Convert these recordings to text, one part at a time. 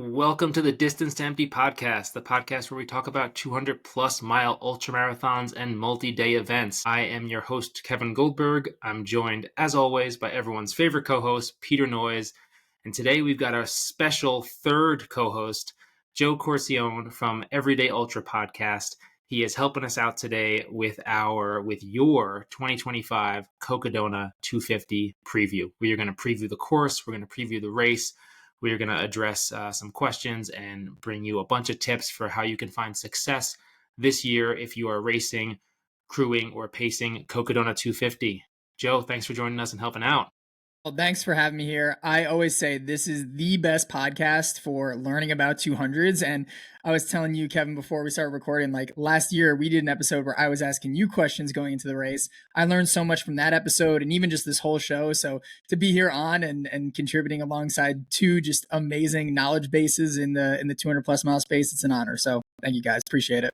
Welcome to the Distance to Empty podcast, the podcast where we talk about 200 plus mile ultramarathons and multi-day events. I am your host, Kevin Goldberg. I'm joined, as always, by everyone's favorite co-host, Peter Noyes. And today we've got our special third co-host, Joe Corcione from Everyday Ultra podcast. He is helping us out today with your 2025 Cocodona 250 preview. We are going to preview the course. We're going to preview the race. We are going to address some questions and bring you a bunch of tips for how you can find success this year if you are racing, crewing, or pacing Cocodona 250. Joe, thanks for joining us and helping out. Well, thanks for having me here. I always say this is the best podcast for learning about 200s. And I was telling you, Kevin, before we started recording, like last year, we did an episode where I was asking you questions going into the race. I learned so much from that episode and even just this whole show. So to be here on and contributing alongside two just amazing knowledge bases in the 200 plus mile space, it's an honor. So thank you guys. Appreciate it.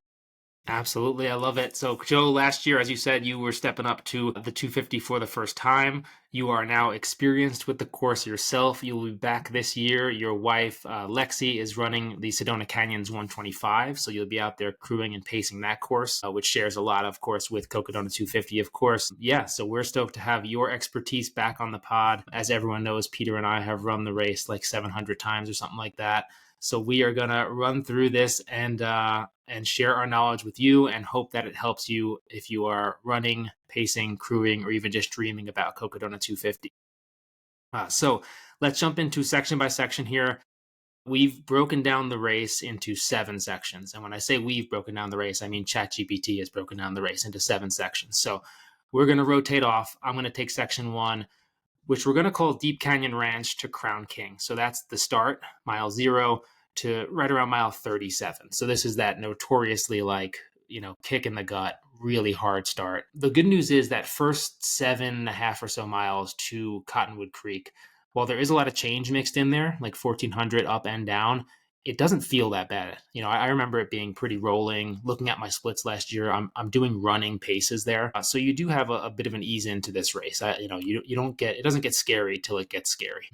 Absolutely. I love it. So, Joe, last year, as you said, you were stepping up to the 250 for the first time. You are now experienced with the course yourself. You'll be back this year. Your wife, Lexi, is running the Sedona Canyons 125. So you'll be out there crewing and pacing that course, which shares a lot, of course, with Cocodona 250, of course. Yeah, so we're stoked to have your expertise back on the pod. As everyone knows, Peter and I have run the race like 700 times or something like that. So we are going to run through this and share our knowledge with you and hope that it helps you if you are running, pacing, crewing, or even just dreaming about Cocodona 250. So let's jump into section by section here. We've broken down the race into 7 sections. And when I say we've broken down the race, I mean ChatGPT has broken down the race into 7 sections. So we're going to rotate off. I'm going to take section 1, which we're going to call Deep Canyon Ranch to Crown King. So that's the start, mile 0 to right around mile 37. So this is that notoriously kick in the gut, really hard start. The good news is that first 7.5 or so miles to Cottonwood Creek, while there is a lot of change mixed in there, like 1400 up and down, it doesn't feel that bad. I remember it being pretty rolling. Looking at my splits last year, I'm doing running paces there. So you do have a bit of an ease into this race. It doesn't get scary till it gets scary.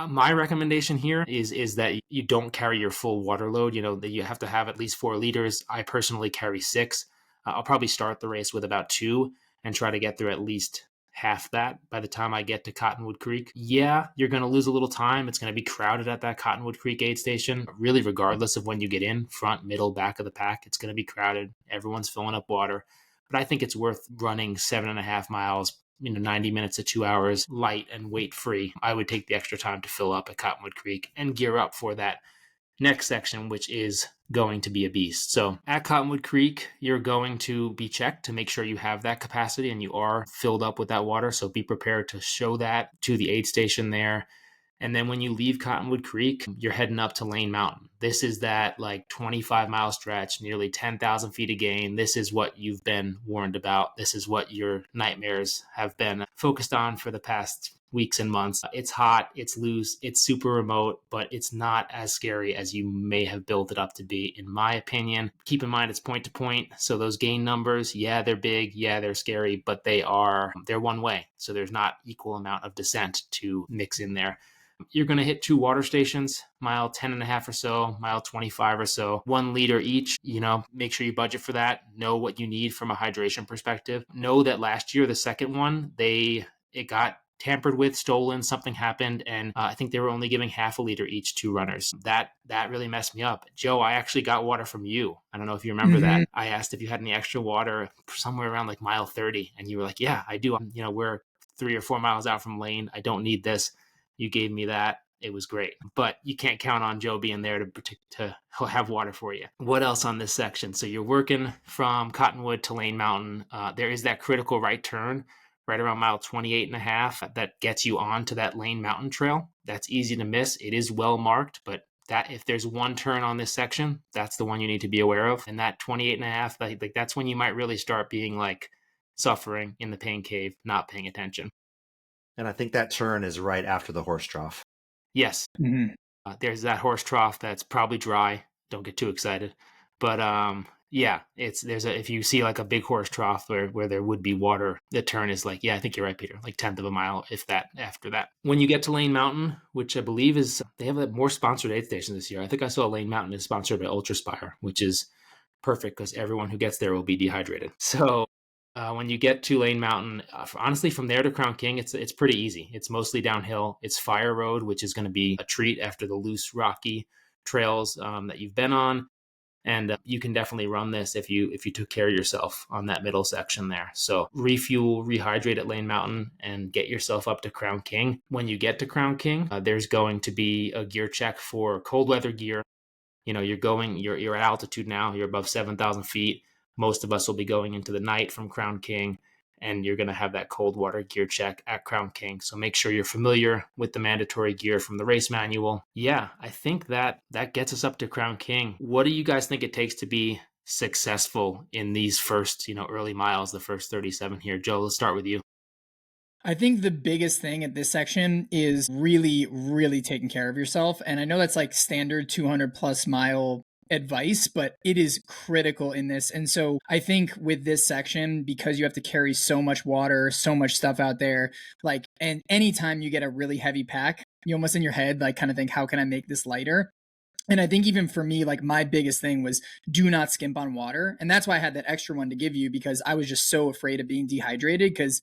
My recommendation here is that you don't carry your full water load. That you have to have at least 4 liters. I personally carry 6. I'll probably start the race with about 2 and try to get through at least half that by the time I get to Cottonwood Creek. Yeah, you're going to lose a little time. It's going to be crowded at that Cottonwood Creek aid station. Really, regardless of when you get in, front, middle, back of the pack, it's going to be crowded. Everyone's filling up water. But I think it's worth running 7.5 miles, 90 minutes to 2 hours, light and weight free. I would take the extra time to fill up at Cottonwood Creek and gear up for that next section, which is going to be a beast. So at Cottonwood Creek, you're going to be checked to make sure you have that capacity and you are filled up with that water. So be prepared to show that to the aid station there. And then when you leave Cottonwood Creek, you're heading up to Lane Mountain. This is that 25-mile stretch, nearly 10,000 feet of gain. This is what you've been warned about. This is what your nightmares have been focused on for the past weeks and months. It's hot, it's loose, it's super remote, but it's not as scary as you may have built it up to be, in my opinion. Keep in mind it's point to point. So those gain numbers, yeah, they're big, yeah, they're scary, but they're one way. So there's not equal amount of descent to mix in there. You're going to hit 2 water stations, mile 10.5 or so, mile 25 or so, 1 liter each. Make sure you budget for that. Know what you need from a hydration perspective. Know that last year, the second one, it got tampered with, stolen, something happened, and I think they were only giving half a liter each to runners. That really messed me up. Joe, I actually got water from you. I don't know if you remember that. I asked if you had any extra water somewhere around mile 30, and you were like, yeah, I do. We're 3 or 4 miles out from Lane. I don't need this. You gave me that. It was great. But you can't count on Joe being there to have water for you. What else on this section? So you're working from Cottonwood to Lane Mountain. There is that critical right turn right around mile 28.5 that gets you onto that Lane Mountain Trail. That's easy to miss. It is well marked, but that if there's one turn on this section, that's the one you need to be aware of. And that 28.5, that's when you might really start being suffering in the pain cave, not paying attention. And I think that turn is right after the horse trough. Yes. There's that horse trough that's probably dry. Don't get too excited. But Yeah, if you see like a big horse trough where there would be water, the turn is like, yeah, I think you're right, Peter, like 10th of a mile, if that, after that. When you get to Lane Mountain, which I believe they have more sponsored aid stations this year. I think I saw Lane Mountain is sponsored by Ultraspire, which is perfect because everyone who gets there will be dehydrated. So when you get to Lane Mountain, honestly, from there to Crown King, it's pretty easy. It's mostly downhill. It's Fire Road, which is going to be a treat after the loose, rocky trails that you've been on. And you can definitely run this if you took care of yourself on that middle section there. So refuel, rehydrate at Lane Mountain, and get yourself up to Crown King. When you get to Crown King, there's going to be a gear check for cold weather gear. You're at altitude now. You're above 7,000 feet. Most of us will be going into the night from Crown King, and you're going to have that cold water gear check at Crown King. So make sure you're familiar with the mandatory gear from the race manual. Yeah, I think that gets us up to Crown King. What do you guys think it takes to be successful in these first, early miles, the first 37 here? Joe, let's start with you. I think the biggest thing at this section is really, really taking care of yourself. And I know that's like standard 200 plus mile advice, but it is critical in this. And so I think with this section, because you have to carry so much water, so much stuff out there, like, and anytime you get a really heavy pack, you almost in your head, like kind of think, how can I make this lighter? And I think even for me, like my biggest thing was do not skimp on water. And that's why I had that extra one to give you, because I was just so afraid of being dehydrated. Because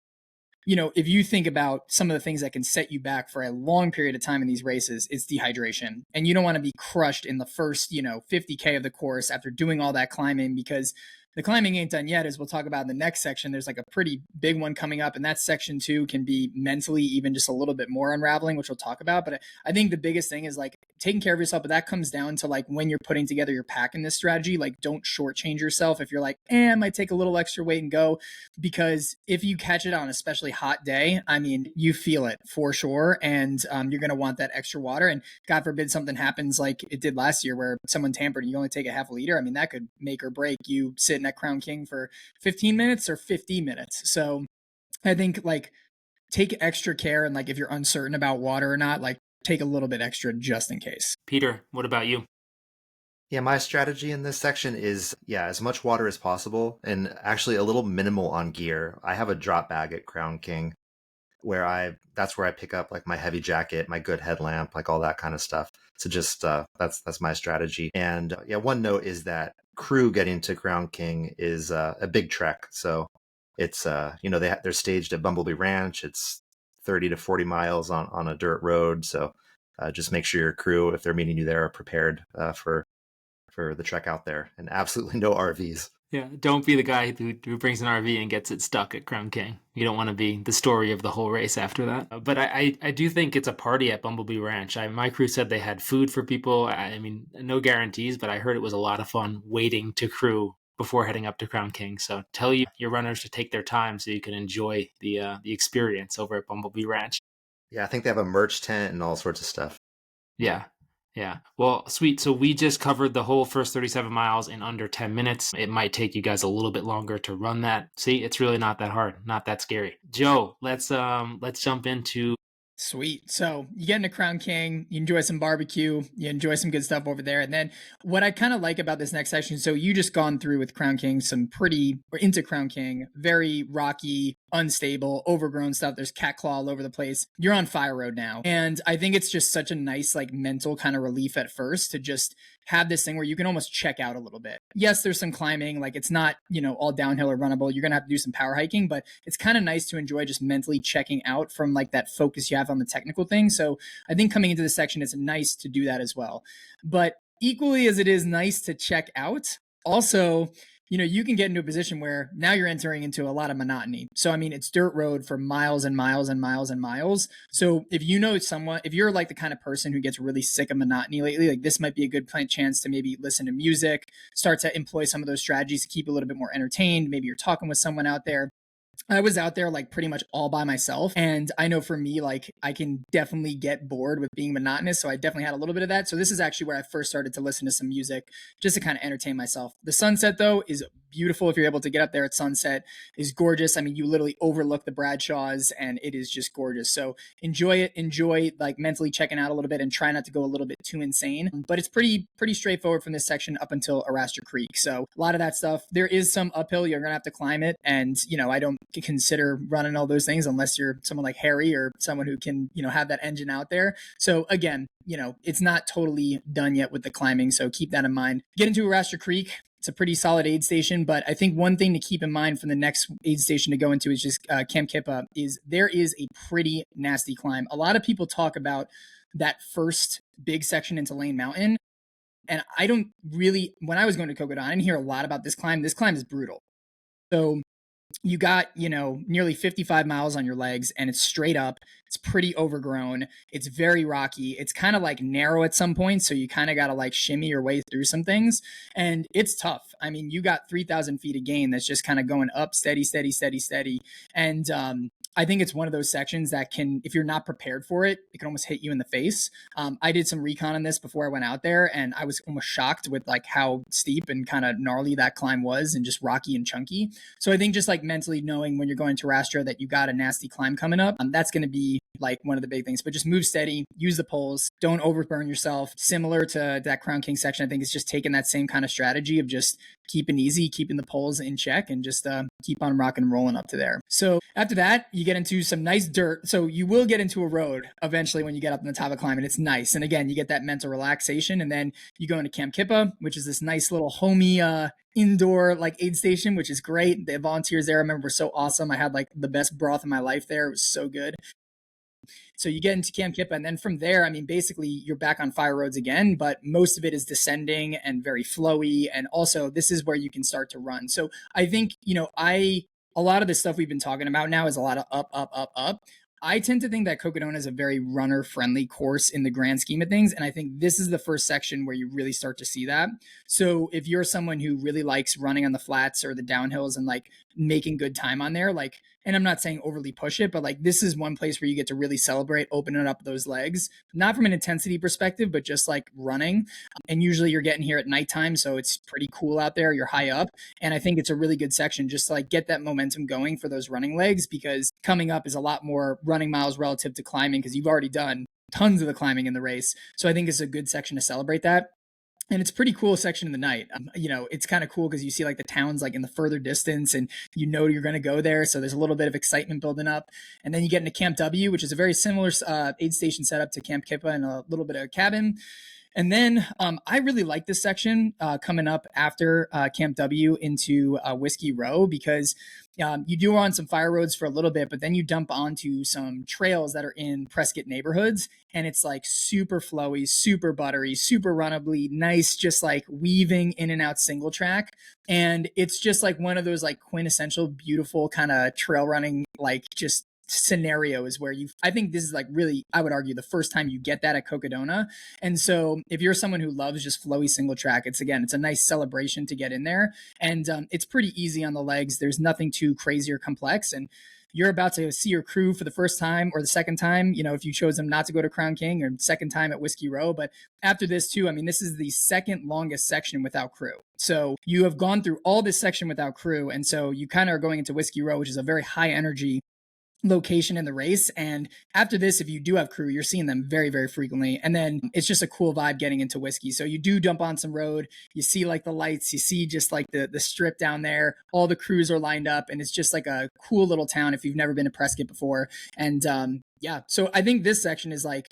if you think about some of the things that can set you back for a long period of time in these races, it's dehydration. And you don't want to be crushed in the first, 50K of the course after doing all that climbing, because the climbing ain't done yet. As we'll talk about in the next section, there's like a pretty big one coming up, and that section too can be mentally even just a little bit more unraveling, which we'll talk about. But I think the biggest thing is like taking care of yourself, but that comes down to like when you're putting together your pack in this strategy, like don't shortchange yourself. If you're like, I might take a little extra weight and go, because if you catch it on especially hot day, I mean, you feel it for sure. And you're going to want that extra water. And God forbid something happens like it did last year where someone tampered and you only take a half a liter. I mean, that could make or break you sitting at Crown King for 15 minutes or 50 minutes. So I think like take extra care. And like if you're uncertain about water or not, like take a little bit extra just in case. Peter, what about you? Yeah, my strategy in this section is, as much water as possible and actually a little minimal on gear. I have a drop bag at Crown King that's where I pick up like my heavy jacket, my good headlamp, like all that kind of stuff. So just that's my strategy. And one note is that crew getting to Crown King is a big trek. So it's they're staged at Bumblebee Ranch. It's 30 to 40 miles on a dirt road. So just make sure your crew, if they're meeting you there, are prepared for the trek out there, and absolutely no RVs. Yeah, don't be the guy who brings an RV and gets it stuck at Crown King. You don't want to be the story of the whole race after that. But I do think it's a party at Bumblebee Ranch. My crew said they had food for people. I mean, no guarantees, but I heard it was a lot of fun waiting to crew before heading up to Crown King. So tell your runners to take their time so you can enjoy the experience over at Bumblebee Ranch. Yeah, I think they have a merch tent and all sorts of stuff. Yeah. Yeah. Well, sweet. So we just covered the whole first 37 miles in under 10 minutes. It might take you guys a little bit longer to run that. See, it's really not that hard, not that scary. Joe, let's jump into. Sweet. So you get into Crown King, you enjoy some barbecue, you enjoy some good stuff over there. And then what I kind of like about this next section, so you just gone through with Crown King, into Crown King, very rocky, unstable, overgrown stuff. There's cat claw all over the place. You're on Fire Road now. And I think it's just such a nice, like mental kind of relief at first to just have this thing where you can almost check out a little bit. Yes, there's some climbing, like it's not, all downhill or runnable. You're going to have to do some power hiking, but it's kind of nice to enjoy just mentally checking out from like that focus you have on the technical thing. So I think coming into this section, it's nice to do that as well. But equally as it is nice to check out, also, you can get into a position where now you're entering into a lot of monotony. So, I mean, it's dirt road for miles and miles and miles and miles. So if if you're like the kind of person who gets really sick of monotony lately, like this might be a good chance to maybe listen to music, start to employ some of those strategies to keep you a little bit more entertained. Maybe you're talking with someone out there. I was out there like pretty much all by myself. And I know for me, like I can definitely get bored with being monotonous. So I definitely had a little bit of that. So this is actually where I first started to listen to some music just to kind of entertain myself. The sunset though is beautiful if you're able to get up there at sunset. Is gorgeous. I mean, you literally overlook the Bradshaws and it is just gorgeous. So enjoy it. Enjoy like mentally checking out a little bit and try not to go a little bit too insane. But it's pretty straightforward from this section up until Arastra Creek. So a lot of that stuff. There is some uphill. You're going to have to climb it. And, I don't consider running all those things unless you're someone like Harry or someone who can, have that engine out there. So again, it's not totally done yet with the climbing. So keep that in mind. Get into Arastra Creek. It's a pretty solid aid station, but I think one thing to keep in mind from the next aid station to go into is just Camp Kippa is there is a pretty nasty climb. A lot of people talk about that first big section into Lane Mountain. And I don't really, when I was going to Cocodona, I didn't hear a lot about this climb. This climb is brutal. So you got, nearly 55 miles on your legs and it's straight up. It's pretty overgrown. It's very rocky. It's kind of like narrow at some points. So you kind of got to like shimmy your way through some things and it's tough. I mean, you got 3,000 feet of gain that's just kind of going up steady, steady, steady, steady. And, I think it's one of those sections that can, if you're not prepared for it, it can almost hit you in the face. I did some recon on this before I went out there and I was almost shocked with like how steep and kind of gnarly that climb was and just rocky and chunky. So I think just like mentally knowing when you're going to Rastra that you got a nasty climb coming up, that's going to be like one of the big things, but just move steady, use the poles, don't overburn yourself. Similar to that Crown King section, I think it's just taking that same kind of strategy of just keeping easy, keeping the poles in check and just keep on rocking and rolling up to there. So after that, you get into some nice dirt. So you will get into a road eventually when you get up on the top of the climb and it's nice. And again, you get that mental relaxation and then you go into Camp Kippa, which is this nice little homey, indoor like aid station, which is great. The volunteers there, I remember, were so awesome. I had like the best broth in my life there. It was so good. So you get into Camp Kippa, and then from there, I mean, basically you're back on fire roads again, but most of it is descending and very flowy. And also this is where you can start to run. So I think, a lot of the stuff we've been talking about now is a lot of up, up, up, up. I tend to think that Cocodona is a very runner-friendly course in the grand scheme of things, and I think this is the first section where you really start to see that. So if you're someone who really likes running on the flats or the downhills and like making good time on there, like, and I'm not saying overly push it, but like this is one place where you get to really celebrate opening up those legs, not from an intensity perspective, but just like running. And usually you're getting here at nighttime, so it's pretty cool out there. You're high up, and I think it's a really good section just to like get that momentum going for those running legs, because coming up is a lot more running miles relative to climbing because you've already done tons of the climbing in the race. So I think it's a good section to celebrate that. And it's a pretty cool section in the night. It's kind of cool because you see like the towns like in the further distance and you're going to go there. So there's a little bit of excitement building up. And then you get into Camp W, which is a very similar aid station setup to Camp Kippa and a little bit of a cabin. And then I really like this section coming up after Camp W into Whiskey Row, because you do on some fire roads for a little bit, but then you dump onto some trails that are in Prescott neighborhoods. And it's like super flowy, super buttery, super runnably, nice, just like weaving in and out single track. And it's just like one of those like quintessential, beautiful kind of trail running, like just scenarios where I think this is like really, I would argue, the first time you get that at Cocodona. And so if you're someone who loves just flowy single track, it's a nice celebration to get in there. And it's pretty easy on the legs. There's nothing too crazy or complex. And you're about to see your crew for the first time or the second time, if you chose them not to go to Crown King, or second time at Whiskey Row. But after this too, I mean, this is the second longest section without crew. So you have gone through all this section without crew. And so you kind of are going into Whiskey Row, which is a very high energy location in the race. And after this, if you do have crew, you're seeing them very, very frequently. And then it's just a cool vibe getting into Whiskey. So you do dump on some road, you see like the lights, you see just like the strip down there, all the crews are lined up, and it's just like a cool little town if you've never been to Prescott before. And so I think this section is like,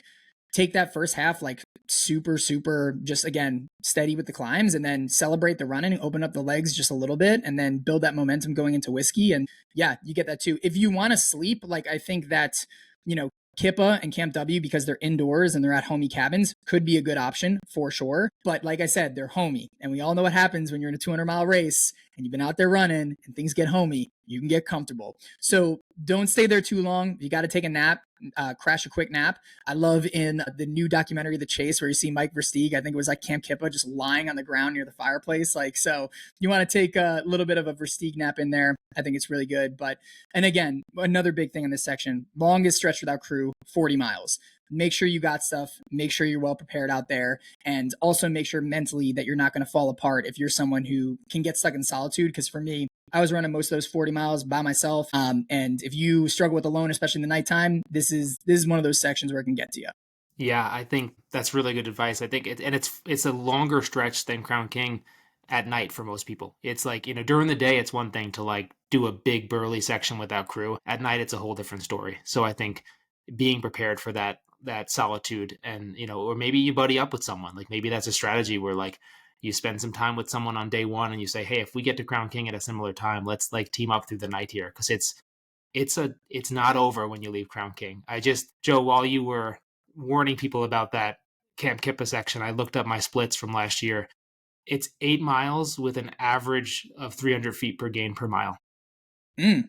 take that first half like super, super just, again, steady with the climbs, and then celebrate the running, open up the legs just a little bit, and then build that momentum going into Whiskey. And yeah, you get that too. If you want to sleep, like I think that, Kippa and Camp W, because they're indoors and they're at homey cabins, could be a good option for sure. But like I said, they're homey. And we all know what happens when you're in a 200-mile race and you've been out there running and things get homey. You can get comfortable. So don't stay there too long. You got to take a nap, crash a quick nap. I love in the new documentary, The Chase, where you see Mike Versteeg, I think it was like Camp Kippa, just lying on the ground near the fireplace. Like, so you want to take a little bit of a Versteeg nap in there. I think it's really good. And again, another big thing in this section, longest stretch without crew, 40 miles. make sure you got stuff, make sure you're well prepared out there, and also make sure mentally that you're not going to fall apart if you're someone who can get stuck in solitude. Because for me, I was running most of those 40 miles by myself. And if you struggle with alone, especially in the nighttime, this is one of those sections where it can get to you. Yeah, I think that's really good advice. I think it's a longer stretch than Crown King at night for most people. It's like, during the day it's one thing to like do a big burly section without crew. At night it's a whole different story. So I think being prepared for that solitude, and or maybe you buddy up with someone. Like maybe that's a strategy where like you spend some time with someone on day one and you say, hey, if we get to Crown King at a similar time, let's like team up through the night here, because it's not over when you leave Crown King. Joe, while you were warning people about that Camp Kippa section, I looked up my splits from last year. It's 8 miles with an average of 300 feet per gain per mile. Mm.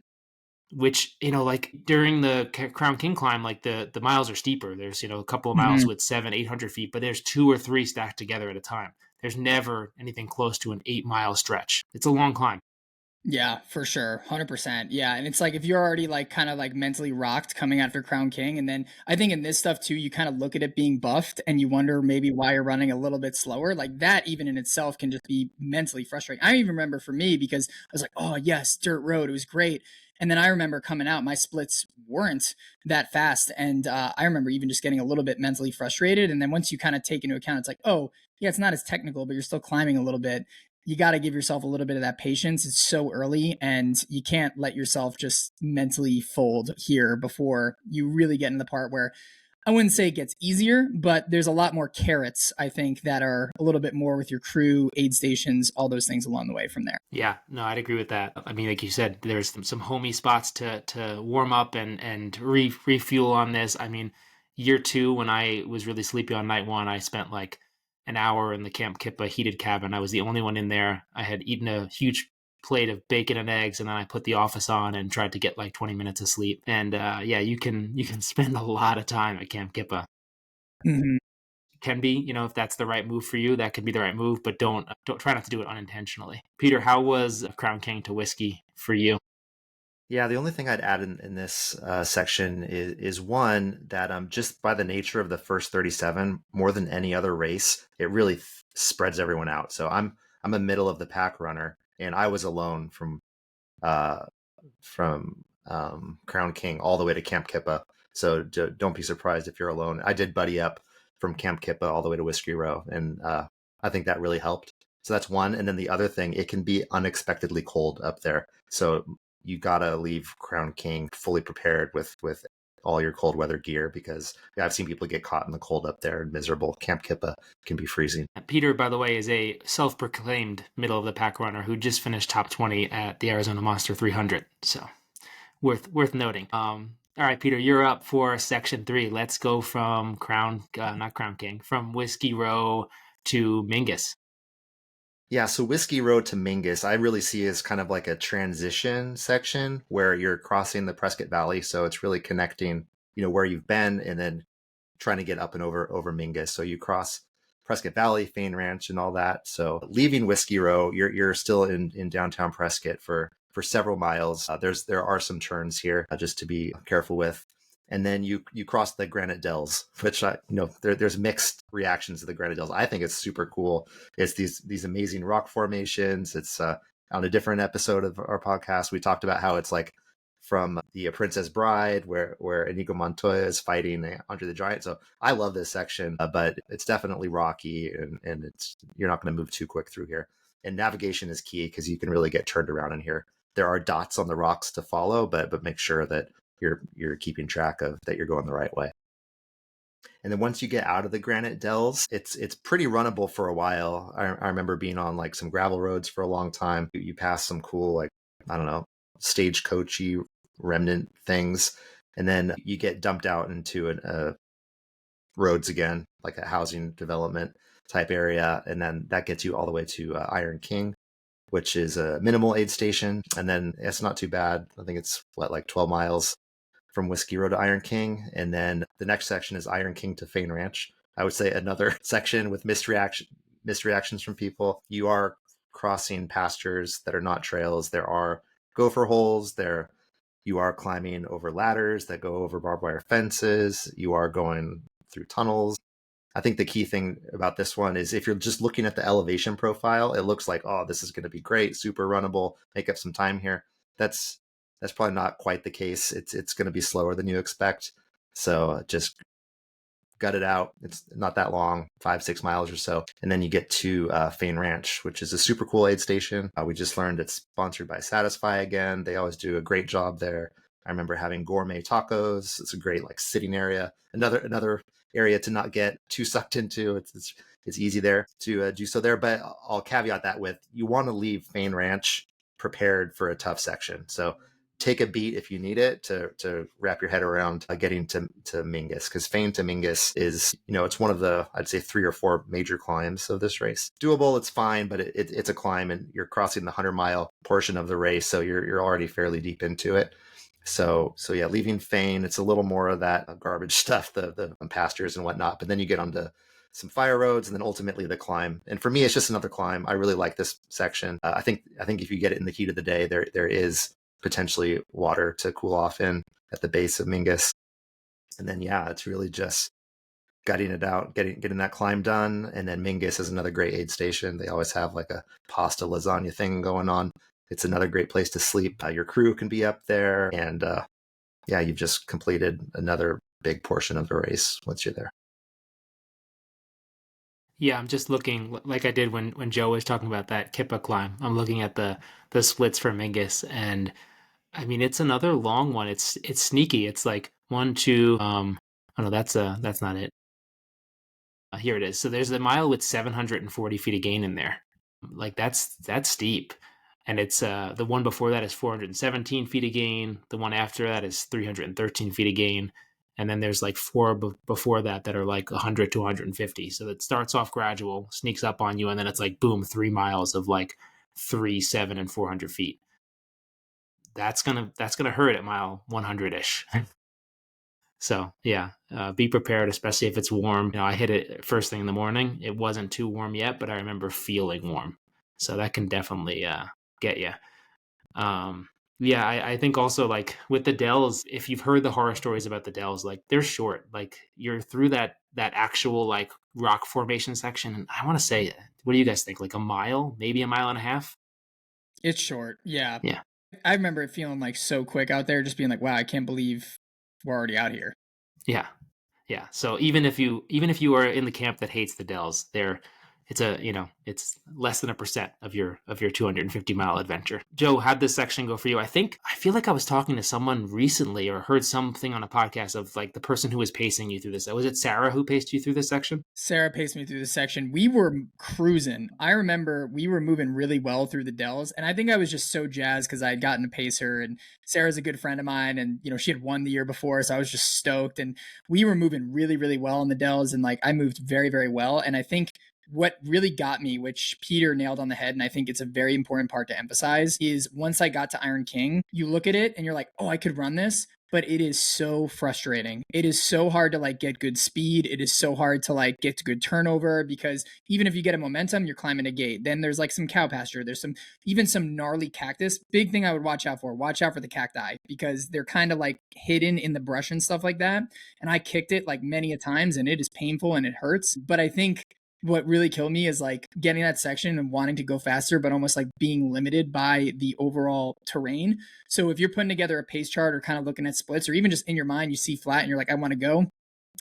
Which, like during the Crown King climb, like the miles are steeper. There's, a couple of miles Mm-hmm. with 800 feet, but there's 2 or 3 stacked together at a time. There's never anything close to an 8-mile stretch. It's a long climb. Yeah, for sure. 100%. Yeah. And it's like if you're already like kind of like mentally rocked coming after Crown King. And then I think in this stuff too, you kind of look at it being buffed and you wonder maybe why you're running a little bit slower. Like that, even in itself, can just be mentally frustrating. I even remember for me, because I was like, oh, yes, dirt road. It was great. And then I remember coming out, my splits weren't that fast. And I remember even just getting a little bit mentally frustrated. And then once you kind of take into account, it's like, oh, yeah, it's not as technical, but you're still climbing a little bit. You got to give yourself a little bit of that patience. It's so early, and you can't let yourself just mentally fold here before you really get in the part where I wouldn't say it gets easier, but there's a lot more carrots, I think, that are a little bit more with your crew, aid stations, all those things along the way from there. Yeah, no, I'd agree with that. I mean, like you said, there's some homey spots to warm up and refuel on this. I mean, year 2, when I was really sleepy on night 1, I spent like an hour in the Camp Kippa heated cabin. I was the only one in there. I had eaten a huge plate of bacon and eggs, and then I put the office on and tried to get like 20 minutes of sleep. And yeah, you can spend a lot of time at Camp Kippa. Mm-hmm. Can be, if that's the right move for you, that could be the right move, but don't try not to do it unintentionally. Peter, how was Crown King to whiskey for you? Yeah, the only thing I'd add in this section is one that just by the nature of the first 37, more than any other race, it really spreads everyone out. So I'm a middle of the pack runner, and I was alone uh, from Crown King all the way to Camp Kippa. So don't be surprised if you're alone. I did buddy up from Camp Kippa all the way to Whiskey Row, and I think that really helped. So that's one. And then the other thing, it can be unexpectedly cold up there. So you gotta leave Crown King fully prepared with all your cold weather gear, because I've seen people get caught in the cold up there and miserable. Camp Kippa can be freezing. Peter, by the way, is a self-proclaimed middle of the pack runner who just finished top 20 at the Arizona Monster 300. So worth noting. All right, Peter, you're up for section 3. Let's go from not Crown King, from Whiskey Row to Mingus. Yeah, so Whiskey Road to Mingus, I really see as kind of like a transition section where you're crossing the Prescott Valley. So it's really connecting, where you've been, and then trying to get up and over Mingus. So you cross Prescott Valley, Fain Ranch, and all that. So leaving Whiskey Row, you're still in downtown Prescott for several miles. There are some turns here just to be careful with. And then you cross the Granite Dells, which there's mixed reactions to the Granite Dells. I think it's super cool. It's these amazing rock formations. It's on a different episode of our podcast, we talked about how it's like from the Princess Bride, where Inigo Montoya is fighting Andre the Giant. So I love this section, but it's definitely rocky, and you're not going to move too quick through here. And navigation is key, because you can really get turned around in here. There are dots on the rocks to follow, but make sure that you're keeping track of that you're going the right way. And then once you get out of the Granite Dells, it's pretty runnable for a while. I remember being on like some gravel roads for a long time. You pass some cool, like, I don't know, stagecoachy remnant things, and then you get dumped out into roads again, like a housing development type area, and then that gets you all the way to Iron King, which is a minimal aid station. And then it's not too bad. I think it's like 12 miles from Whiskey Row to Iron King. And then the next section is Iron King to Fain Ranch. I would say another section with misreactions from people. You are crossing pastures that are not trails. There are gopher holes. You are climbing over ladders that go over barbed wire fences. You are going through tunnels. I think the key thing about this one is if you're just looking at the elevation profile, it looks like, oh, this is going to be great, super runnable, make up some time here. That's probably not quite the case. It's going to be slower than you expect. So just gut it out. It's not that long, 5-6 miles or so. And then you get to Fain Ranch, which is a super cool aid station. We just learned it's sponsored by Satisfy again. They always do a great job there. I remember having gourmet tacos. It's a great like sitting area. Another area to not get too sucked into. It's easy there to do so there. But I'll caveat that with you want to leave Fain Ranch prepared for a tough section. So take a beat if you need it to wrap your head around getting to Mingus, because Fain to Mingus is, it's one of the, I'd say 3 or 4 major climbs of this race. Doable, it's fine, but it's a climb and you're crossing the 100-mile portion of the race. So you're already fairly deep into it. So yeah, leaving Fain, it's a little more of that garbage stuff, the pastures and whatnot, but then you get onto some fire roads and then ultimately the climb. And for me, it's just another climb. I really like this section. I think if you get it in the heat of the day, there is potentially water to cool off in at the base of Mingus. And then, yeah, it's really just gutting it out, getting that climb done. And then Mingus is another great aid station. They always have like a pasta lasagna thing going on. It's another great place to sleep. Your crew can be up there. And yeah, you've just completed another big portion of the race once you're there. Yeah, I'm just looking like I did when Joe was talking about that Kippa climb. I'm looking at the splits for Mingus, and I mean it's another long one. It's sneaky. It's like 1, 2. Oh no, that's not it. Here it is. So there's a mile with 740 feet of gain in there. Like that's steep, and it's the one before that is 417 feet of gain. The one after that is 313 feet of gain. And then there's like 4 before that are like 100 to 150. So it starts off gradual, sneaks up on you, and then it's like, boom, 3 miles of like 3, 7, and 400 feet. That's gonna hurt at mile 100-ish. So yeah, be prepared, especially if it's warm. I hit it first thing in the morning. It wasn't too warm yet, but I remember feeling warm. So that can definitely get you. Yeah, I think also like with the dells, if you've heard the horror stories about the dells, like they're short. Like you're through that actual like rock formation section. And I want to say, what do you guys think? Like a mile, maybe a mile and a half? It's short. Yeah. Yeah. I remember it feeling like so quick out there, just being like, wow, I can't believe we're already out here. Yeah. Yeah. So even if you are in the camp that hates the dells, it's less than 1% of your 250-mile adventure. Joe, how'd this section go for you? I feel like I was talking to someone recently or heard something on a podcast of like the person who was pacing you through this. Was it Sarah who paced you through this section? Sarah paced me through this section. We were cruising. I remember we were moving really well through the dells, and I think I was just so jazzed because I had gotten to pace her, and Sarah's a good friend of mine, and she had won the year before, so I was just stoked, and we were moving really, really well in the dells, and like I moved very, very well, and I think what really got me, which Peter nailed on the head, and I think it's a very important part to emphasize, is once I got to Iron King, you look at it and you're like, oh, I could run this, but it is so frustrating. It is so hard to like get good speed. It is so hard to like get to good turnover, because even if you get a momentum, you're climbing a gate. Then there's like some cow pasture. There's even some gnarly cactus. Big thing I would watch out for the cacti, because they're kind of like hidden in the brush and stuff like that. And I kicked it like many a times, and it is painful and it hurts. But I think what really killed me is like getting that section and wanting to go faster, but almost like being limited by the overall terrain. So if you're putting together a pace chart or kind of looking at splits, or even just in your mind, you see flat and you're like, I want to go,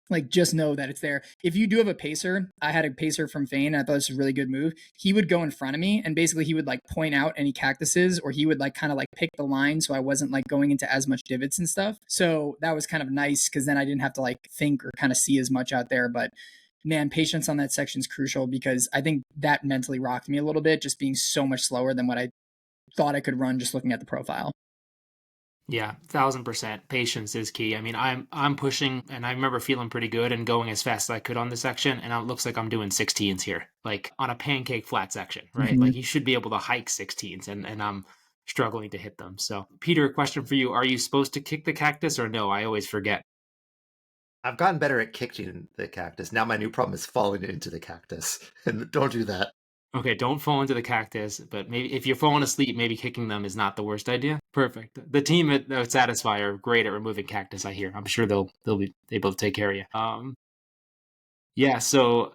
like just know that it's there. If you do have a pacer, I had a pacer from Fain. I thought this was a really good move. He would go in front of me, and basically he would like point out any cactuses, or he would like kind of like pick the line so I wasn't like going into as much divots and stuff. So that was kind of nice, because then I didn't have to like think or kind of see as much out there. But man, patience on that section is crucial, because I think that mentally rocked me a little bit, just being so much slower than what I thought I could run just looking at the profile. Yeah, 1,000%. Patience is key. I mean, I'm pushing, and I remember feeling pretty good and going as fast as I could on this section, and it looks like I'm doing 16s here, like on a pancake flat section, right? Mm-hmm. Like you should be able to hike 16s, and I'm struggling to hit them. So, Peter, question for you: are you supposed to kick the cactus or no? I always forget. I've gotten better at kicking the cactus. Now my new problem is falling into the cactus. And don't do that. Okay, don't fall into the cactus, but maybe if you're falling asleep, maybe kicking them is not the worst idea. Perfect. The team at Satisfy are great at removing cactus, I hear. I'm sure they'll be able to take care of you. Yeah, so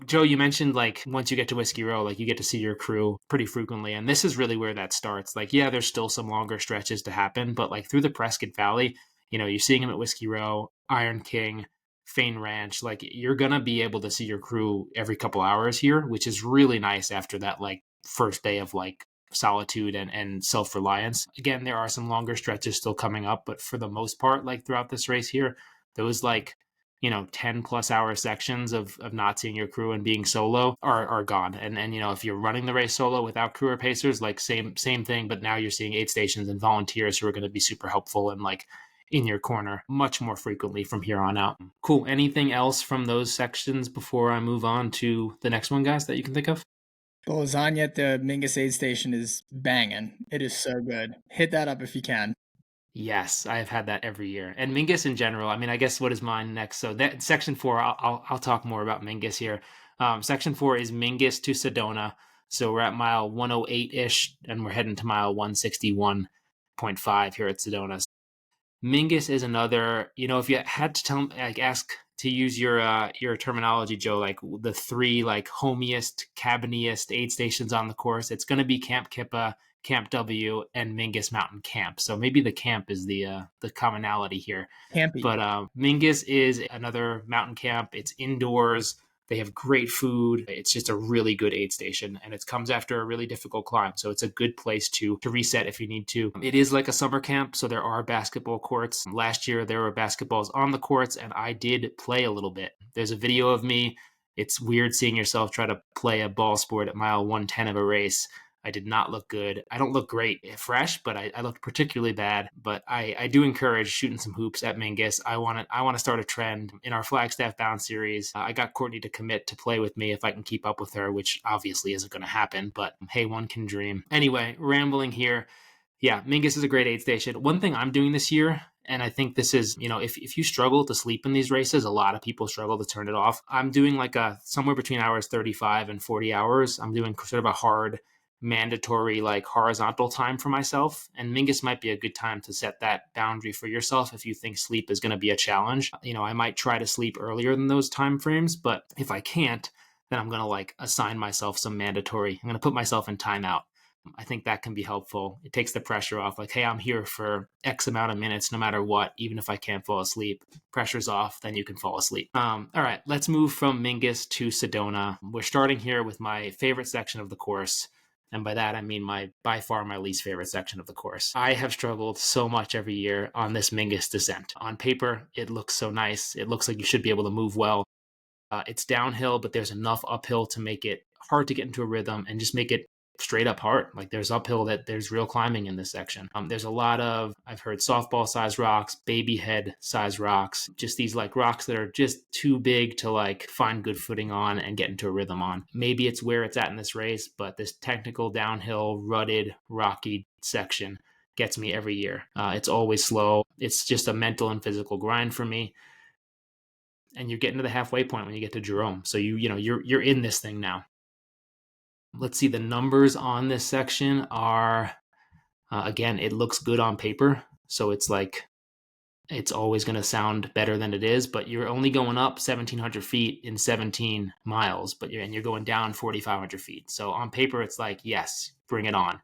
Joe, you mentioned like once you get to Whiskey Row, like you get to see your crew pretty frequently, and this is really where that starts. Like, yeah, there's still some longer stretches to happen, but like through the Prescott Valley, you're seeing them at Whiskey Row, Iron King, Fain Ranch. Like, you're gonna be able to see your crew every couple hours here, which is really nice after that like first day of like solitude and self-reliance. Again, there are some longer stretches still coming up, but for the most part, like throughout this race here, those like 10 plus hour sections of not seeing your crew and being solo are gone. And if you're running the race solo without crew or pacers, like same thing, but now you're seeing aid stations and volunteers who are going to be super helpful and like in your corner much more frequently from here on out. Cool. Anything else from those sections before I move on to the next one, guys, that you can think of? The lasagna at the Mingus aid station is banging. It is so good. Hit that up if you can. Yes, I have had that every year. And Mingus in general. I mean, I guess what is mine next? So that section 4, I'll talk more about Mingus here. Section 4 is Mingus to Sedona. So we're at mile 108 ish, and we're heading to mile 161.5 here at Sedona. Mingus is another. If you had to ask to use your terminology, Joe, like the three like homiest, cabiniest aid stations on the course, it's going to be Camp Kippa, Camp W, and Mingus Mountain Camp. So maybe the camp is the commonality here. Campy. But Mingus is another mountain camp. It's indoors. They have great food. It's just a really good aid station, and it comes after a really difficult climb. So it's a good place to reset if you need to. It is like a summer camp, so there are basketball courts. Last year, there were basketballs on the courts, and I did play a little bit. There's a video of me. It's weird seeing yourself try to play a ball sport at mile 110 of a race. I did not look good. I don't look great fresh, but I looked particularly bad. But I do encourage shooting some hoops at Mingus. I want to start a trend in our Flagstaff Bound series. I got Courtney to commit to play with me if I can keep up with her, which obviously isn't going to happen. But hey, one can dream. Anyway, rambling here. Yeah, Mingus is a great aid station. One thing I'm doing this year, and I think this is, if you struggle to sleep in these races, a lot of people struggle to turn it off. I'm doing like a somewhere between hours 35 and 40 hours. I'm doing sort of a hard mandatory like horizontal time for myself, and Mingus might be a good time to set that boundary for yourself if you think sleep is going to be a challenge. I might try to sleep earlier than those time frames, but if I can't, then I'm going to like assign myself some mandatory. I'm going to put myself in timeout. I think that can be helpful. It takes the pressure off. Like, hey, I'm here for X amount of minutes, no matter what, even if I can't fall asleep. Pressure's off, then you can fall asleep. All right, let's move from Mingus to Sedona. We're starting here with my favorite section of the course. And by that, I mean by far my least favorite section of the course. I have struggled so much every year on this Mingus descent. On paper, it looks so nice. It looks like you should be able to move well. It's downhill, but there's enough uphill to make it hard to get into a rhythm and just make it straight up hard. Like there's uphill that there's real climbing in this section. There's a lot of, I've heard softball size rocks, baby head size rocks, just these like rocks that are just too big to like find good footing on and get into a rhythm on. Maybe it's where it's at in this race, but this technical downhill, rutted, rocky section gets me every year. It's always slow. It's just a mental and physical grind for me. And you're getting to the halfway point when you get to Jerome. So you're in this thing now. Let's see, the numbers on this section are, again, it looks good on paper. So it's like, it's always going to sound better than it is, but you're only going up 1,700 feet in 17 miles, but you're going down 4,500 feet. So on paper, it's like, yes, bring it on.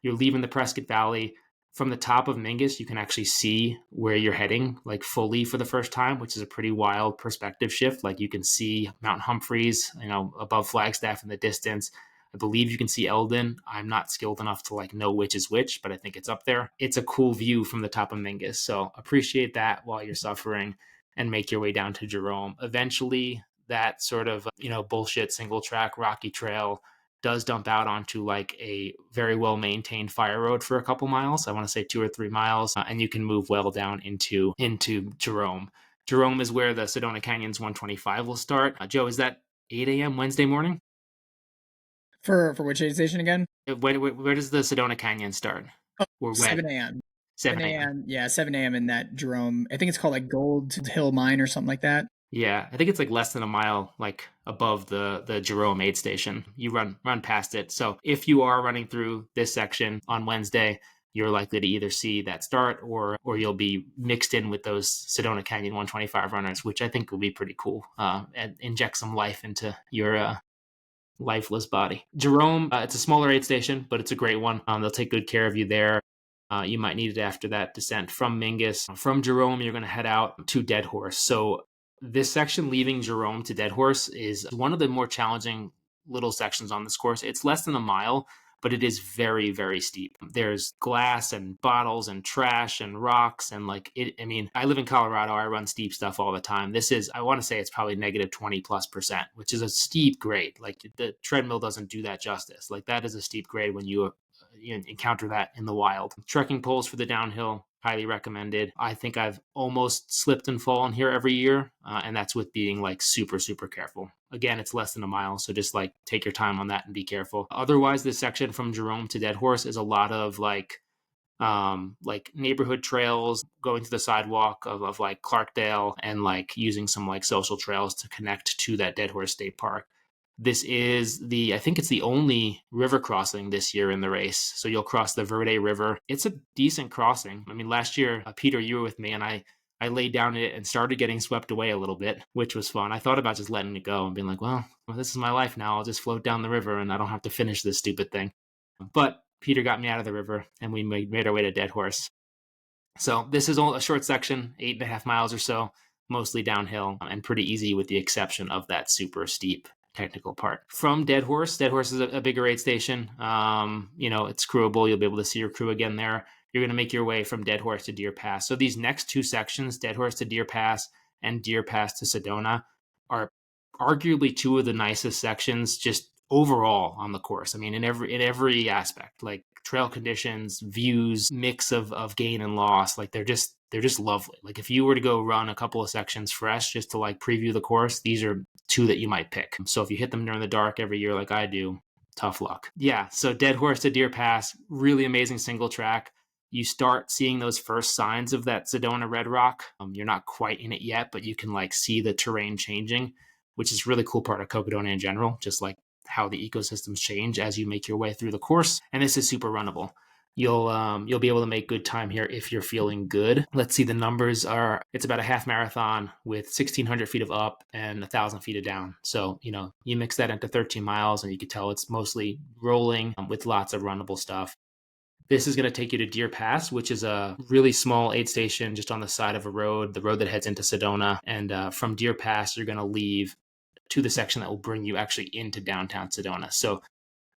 You're leaving the Prescott Valley. From the top of Mingus, you can actually see where you're heading, like fully for the first time, which is a pretty wild perspective shift. Like you can see Mount Humphreys, above Flagstaff in the distance. I believe you can see Eldon. I'm not skilled enough to like know which is which, but I think it's up there. It's a cool view from the top of Mingus. So appreciate that while you're suffering and make your way down to Jerome. Eventually, that sort of, bullshit single track rocky trail does dump out onto like a very well maintained fire road for a couple miles. I want to say 2 or 3 miles, and you can move well down into Jerome. Jerome is where the Sedona Canyons 125 will start. Joe, is that 8 a.m. Wednesday morning? For which aid station again? Where does the Sedona Canyon start? Oh, 7 a.m. 7 a.m. Yeah, 7 a.m. in that Jerome. I think it's called like Gold Hill Mine or something like that. Yeah, I think it's like less than a mile, like above the Jerome aid station. You run past it. So if you are running through this section on Wednesday, you're likely to either see that start or you'll be mixed in with those Sedona Canyon 125 runners, which I think will be pretty cool, and inject some life into your lifeless body. Jerome, it's a smaller aid station, but it's a great one. They'll take good care of you there. You might need it after that descent from Mingus. From Jerome, you're going to head out to Dead Horse. So this section leaving Jerome to Dead Horse is one of the more challenging little sections on this course. It's less than a mile, but it is very, very steep. There's glass and bottles and trash and rocks and like it. I mean, I live in Colorado. I run steep stuff all the time. This is, I want to say it's probably negative 20+%, which is a steep grade. Like the treadmill doesn't do that justice. Like that is a steep grade when you encounter that in the wild. Trekking poles for the downhill, highly recommended. I think I've almost slipped and fallen here every year, and that's with being like super, super careful. Again, it's less than a mile, so just like take your time on that and be careful. Otherwise, this section from Jerome to Dead Horse is a lot of like neighborhood trails, going to the sidewalk of like Clarkdale, and like using some like social trails to connect to that Dead Horse State Park. This is I think it's the only river crossing this year in the race. So you'll cross the Verde River. It's a decent crossing. I mean, last year, Peter, you were with me, and I laid down it and started getting swept away a little bit, which was fun. I thought about just letting it go and being like, well, this is my life now. I'll just float down the river and I don't have to finish this stupid thing. But Peter got me out of the river and we made our way to Dead Horse. So this is a short section, 8.5 miles or so, mostly downhill and pretty easy with the exception of that super steep technical part. From Dead Horse is a bigger aid station. It's crewable. You'll be able to see your crew again there. You're going to make your way from Dead Horse to Deer Pass. So these next two sections, Dead Horse to Deer Pass and Deer Pass to Sedona, are arguably two of the nicest sections just overall on the course. I mean, in every aspect, like trail conditions, views, mix of gain and loss, like they're just lovely. Like if you were to go run a couple of sections fresh just to like preview the course, these are two that you might pick. So if you hit them during the dark every year like I do, tough luck. Yeah, so Dead Horse to Deer Pass, really amazing single track. You start seeing those first signs of that Sedona red rock. You're not quite in it yet, but you can like see the terrain changing, which is a really cool part of Cocodona in general, just like how the ecosystems change as you make your way through the course. And this is super runnable. You'll be able to make good time here if you're feeling good. Let's see, the numbers are, it's about a half marathon with 1,600 feet of up and 1,000 feet of down. So, you mix that into 13 miles and you can tell it's mostly rolling with lots of runnable stuff. This is going to take you to Deer Pass, which is a really small aid station just on the side of a road, the road that heads into Sedona. And from Deer Pass, you're going to leave to the section that will bring you actually into downtown Sedona. So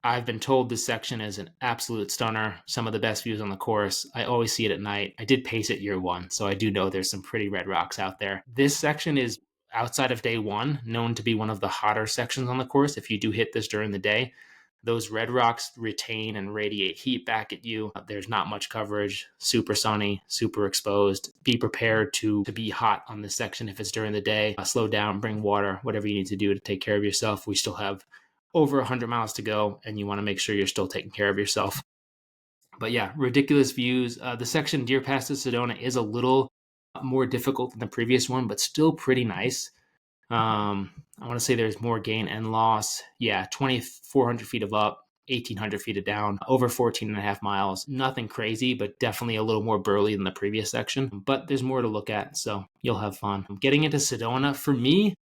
I've been told this section is an absolute stunner, some of the best views on the course. I always see it at night. I did pace it year one, so I do know there's some pretty red rocks out there. This section is, outside of day one, known to be one of the hotter sections on the course. If you do hit this during the day, those red rocks retain and radiate heat back at you. There's not much coverage, super sunny, super exposed. Be prepared to be hot on this section if it's during the day. Slow down, bring water, whatever you need to do to take care of yourself. We still have over 100 miles to go, and you want to make sure you're still taking care of yourself. But yeah, ridiculous views. The section Deer Pass to Sedona is a little more difficult than the previous one, but still pretty nice. I want to say there's more gain and loss. Yeah, 2,400 feet of up, 1,800 feet of down, over 14.5 miles. Nothing crazy, but definitely a little more burly than the previous section. But there's more to look at, so you'll have fun. Getting into Sedona, for me,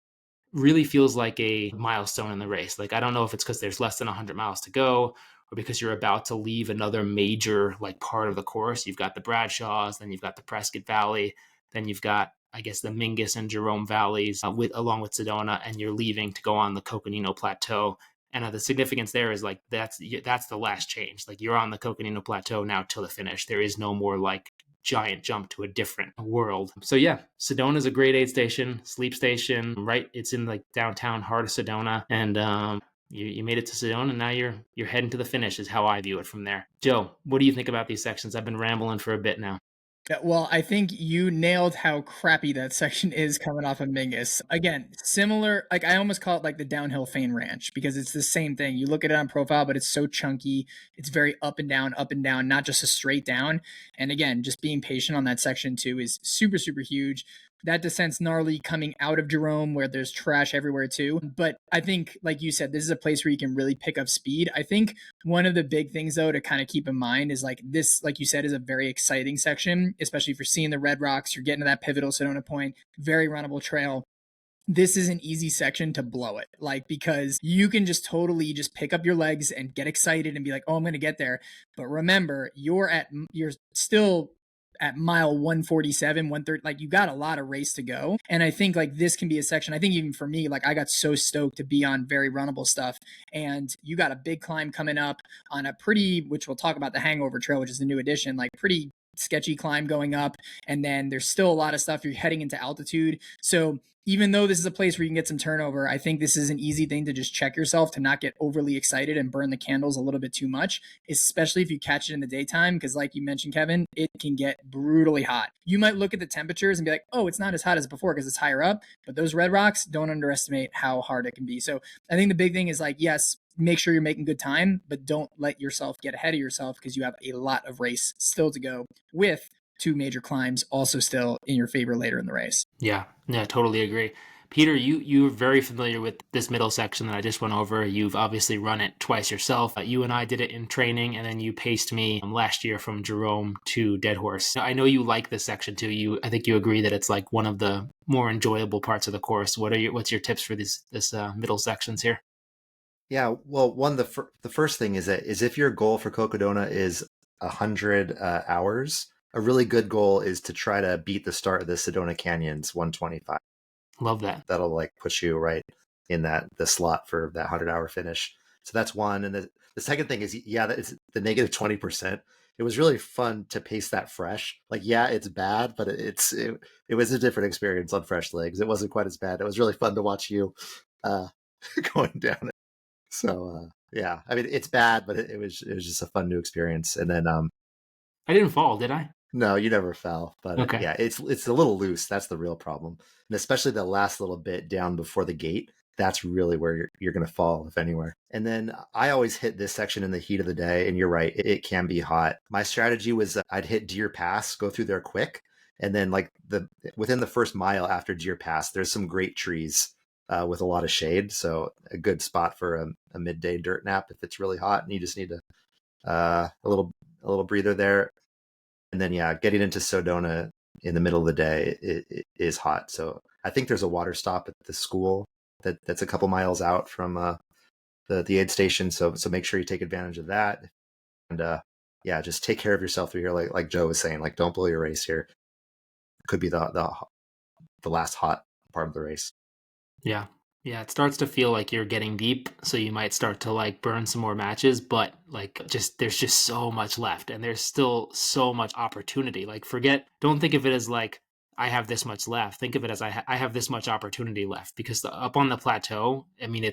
really feels like a milestone in the race. Like, I don't know if it's because there's less than 100 miles to go or because you're about to leave another major like part of the course. You've got the Bradshaws, then you've got the Prescott Valley, then you've got, I guess, the Mingus and Jerome valleys along with Sedona, and you're leaving to go on the Coconino Plateau. And the significance there is like that's the last change. Like you're on the Coconino Plateau now till the finish. There is no more like giant jump to a different world. So yeah, Sedona is a great aid station, sleep station, right? It's in like downtown heart of Sedona, and you made it to Sedona, and now you're heading to the finish is how I view it from there. Joe, what do you think about these sections? I've been rambling for a bit now. Yeah, well, I think you nailed how crappy that section is coming off of Mingus. Again, similar, like I almost call it like the downhill Fane Ranch because it's the same thing. You look at it on profile, but it's so chunky. It's very up and down, not just a straight down. And again, just being patient on that section too is super, super huge. That descent's gnarly coming out of Jerome where there's trash everywhere too. But I think, like you said, this is a place where you can really pick up speed. I think one of the big things though to kind of keep in mind is like this, like you said, is a very exciting section, especially if you're seeing the red rocks, you're getting to that pivotal Sedona point, very runnable trail. This is an easy section to blow it, like, because you can just totally just pick up your legs and get excited and be like, oh, I'm going to get there. But remember, you're still at mile 147, 130, like you got a lot of race to go. And I think like this can be a section, I think even for me, like I got so stoked to be on very runnable stuff. And you got a big climb coming up on a pretty, which we'll talk about, the Hangover Trail, which is the new addition, like pretty sketchy climb going up. And then there's still a lot of stuff. You're heading into altitude. So even though this is a place where you can get some turnover, I think this is an easy thing to just check yourself to not get overly excited and burn the candles a little bit too much, especially if you catch it in the daytime. Because like you mentioned, Kevin, it can get brutally hot. You might look at the temperatures and be like, oh, it's not as hot as before because it's higher up. But those red rocks, don't underestimate how hard it can be. So I think the big thing is like, yes, make sure you're making good time, but don't let yourself get ahead of yourself because you have a lot of race still to go with two major climbs also still in your favor later in the race. Yeah, totally agree. Peter, you're very familiar with this middle section that I just went over. You've obviously run it twice yourself. You and I did it in training, and then you paced me last year from Jerome to Dead Horse. I know you like this section too. I think you agree that it's like one of the more enjoyable parts of the course. What's your tips for this middle sections here? Yeah, well, the first thing is if your goal for Cocodona is 100 hours, a really good goal is to try to beat the start of the Sedona Canyon's 125. Love that. That'll like put you right in the slot for that 100-hour finish. So that's one. And the second thing is, yeah, it's the negative 20%. It was really fun to pace that fresh. Like, yeah, it's bad, but it was a different experience on fresh legs. It wasn't quite as bad. It was really fun to watch you going down it. So yeah, I mean, it's bad, but it was just a fun new experience. And then I didn't fall, did I? no, you never fell, but Okay. yeah, it's a little loose. That's the real problem, and especially the last little bit down before the gate. That's really where you're going to fall, if anywhere. And then I always hit this section in the heat of the day, and you're right, it can be hot. My strategy was I'd hit Deer Pass, go through there quick, and then like within the first mile after Deer Pass, there's some great trees with a lot of shade, so a good spot for a midday dirt nap if it's really hot and you just need a little breather there. And then, yeah, getting into Sedona in the middle of the day it is hot. So I think there's a water stop at the school that's a couple miles out from the aid station. So make sure you take advantage of that. And yeah, just take care of yourself through here. Like Joe was saying, like don't blow your race here. It could be the last hot part of the race. Yeah. Yeah, it starts to feel like you're getting deep, so you might start to like burn some more matches, but like there's just so much left and there's still so much opportunity. Like don't think of it as like I have this much left. Think of it as I have this much opportunity left because up on the plateau, I mean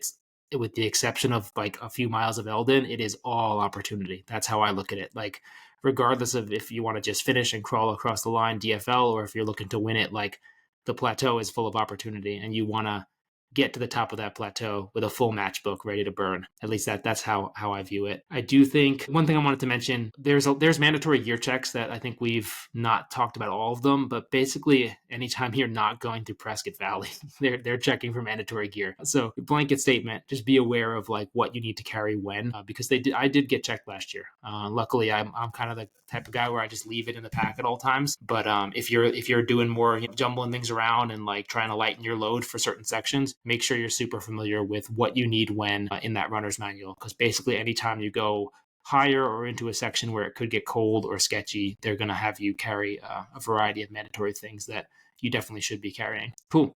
with the exception of like a few miles of Eldon, it is all opportunity. That's how I look at it. Like regardless of if you want to just finish and crawl across the line DFL or if you're looking to win it, like the plateau is full of opportunity and you want to get to the top of that plateau with a full matchbook ready to burn. At least that's how I view it. I do think one thing I wanted to mention, there's mandatory gear checks that I think we've not talked about all of them, but basically anytime you're not going through Prescott Valley, they're checking for mandatory gear. So blanket statement, just be aware of like what you need to carry when, because I did get checked last year. Luckily I'm kind of the type of guy where I just leave it in the pack at all times. But if you're doing more jumbling things around and like trying to lighten your load for certain sections, make sure you're super familiar with what you need when in that runner's manual. Because basically anytime you go higher or into a section where it could get cold or sketchy, they're going to have you carry a variety of mandatory things that you definitely should be carrying. Cool.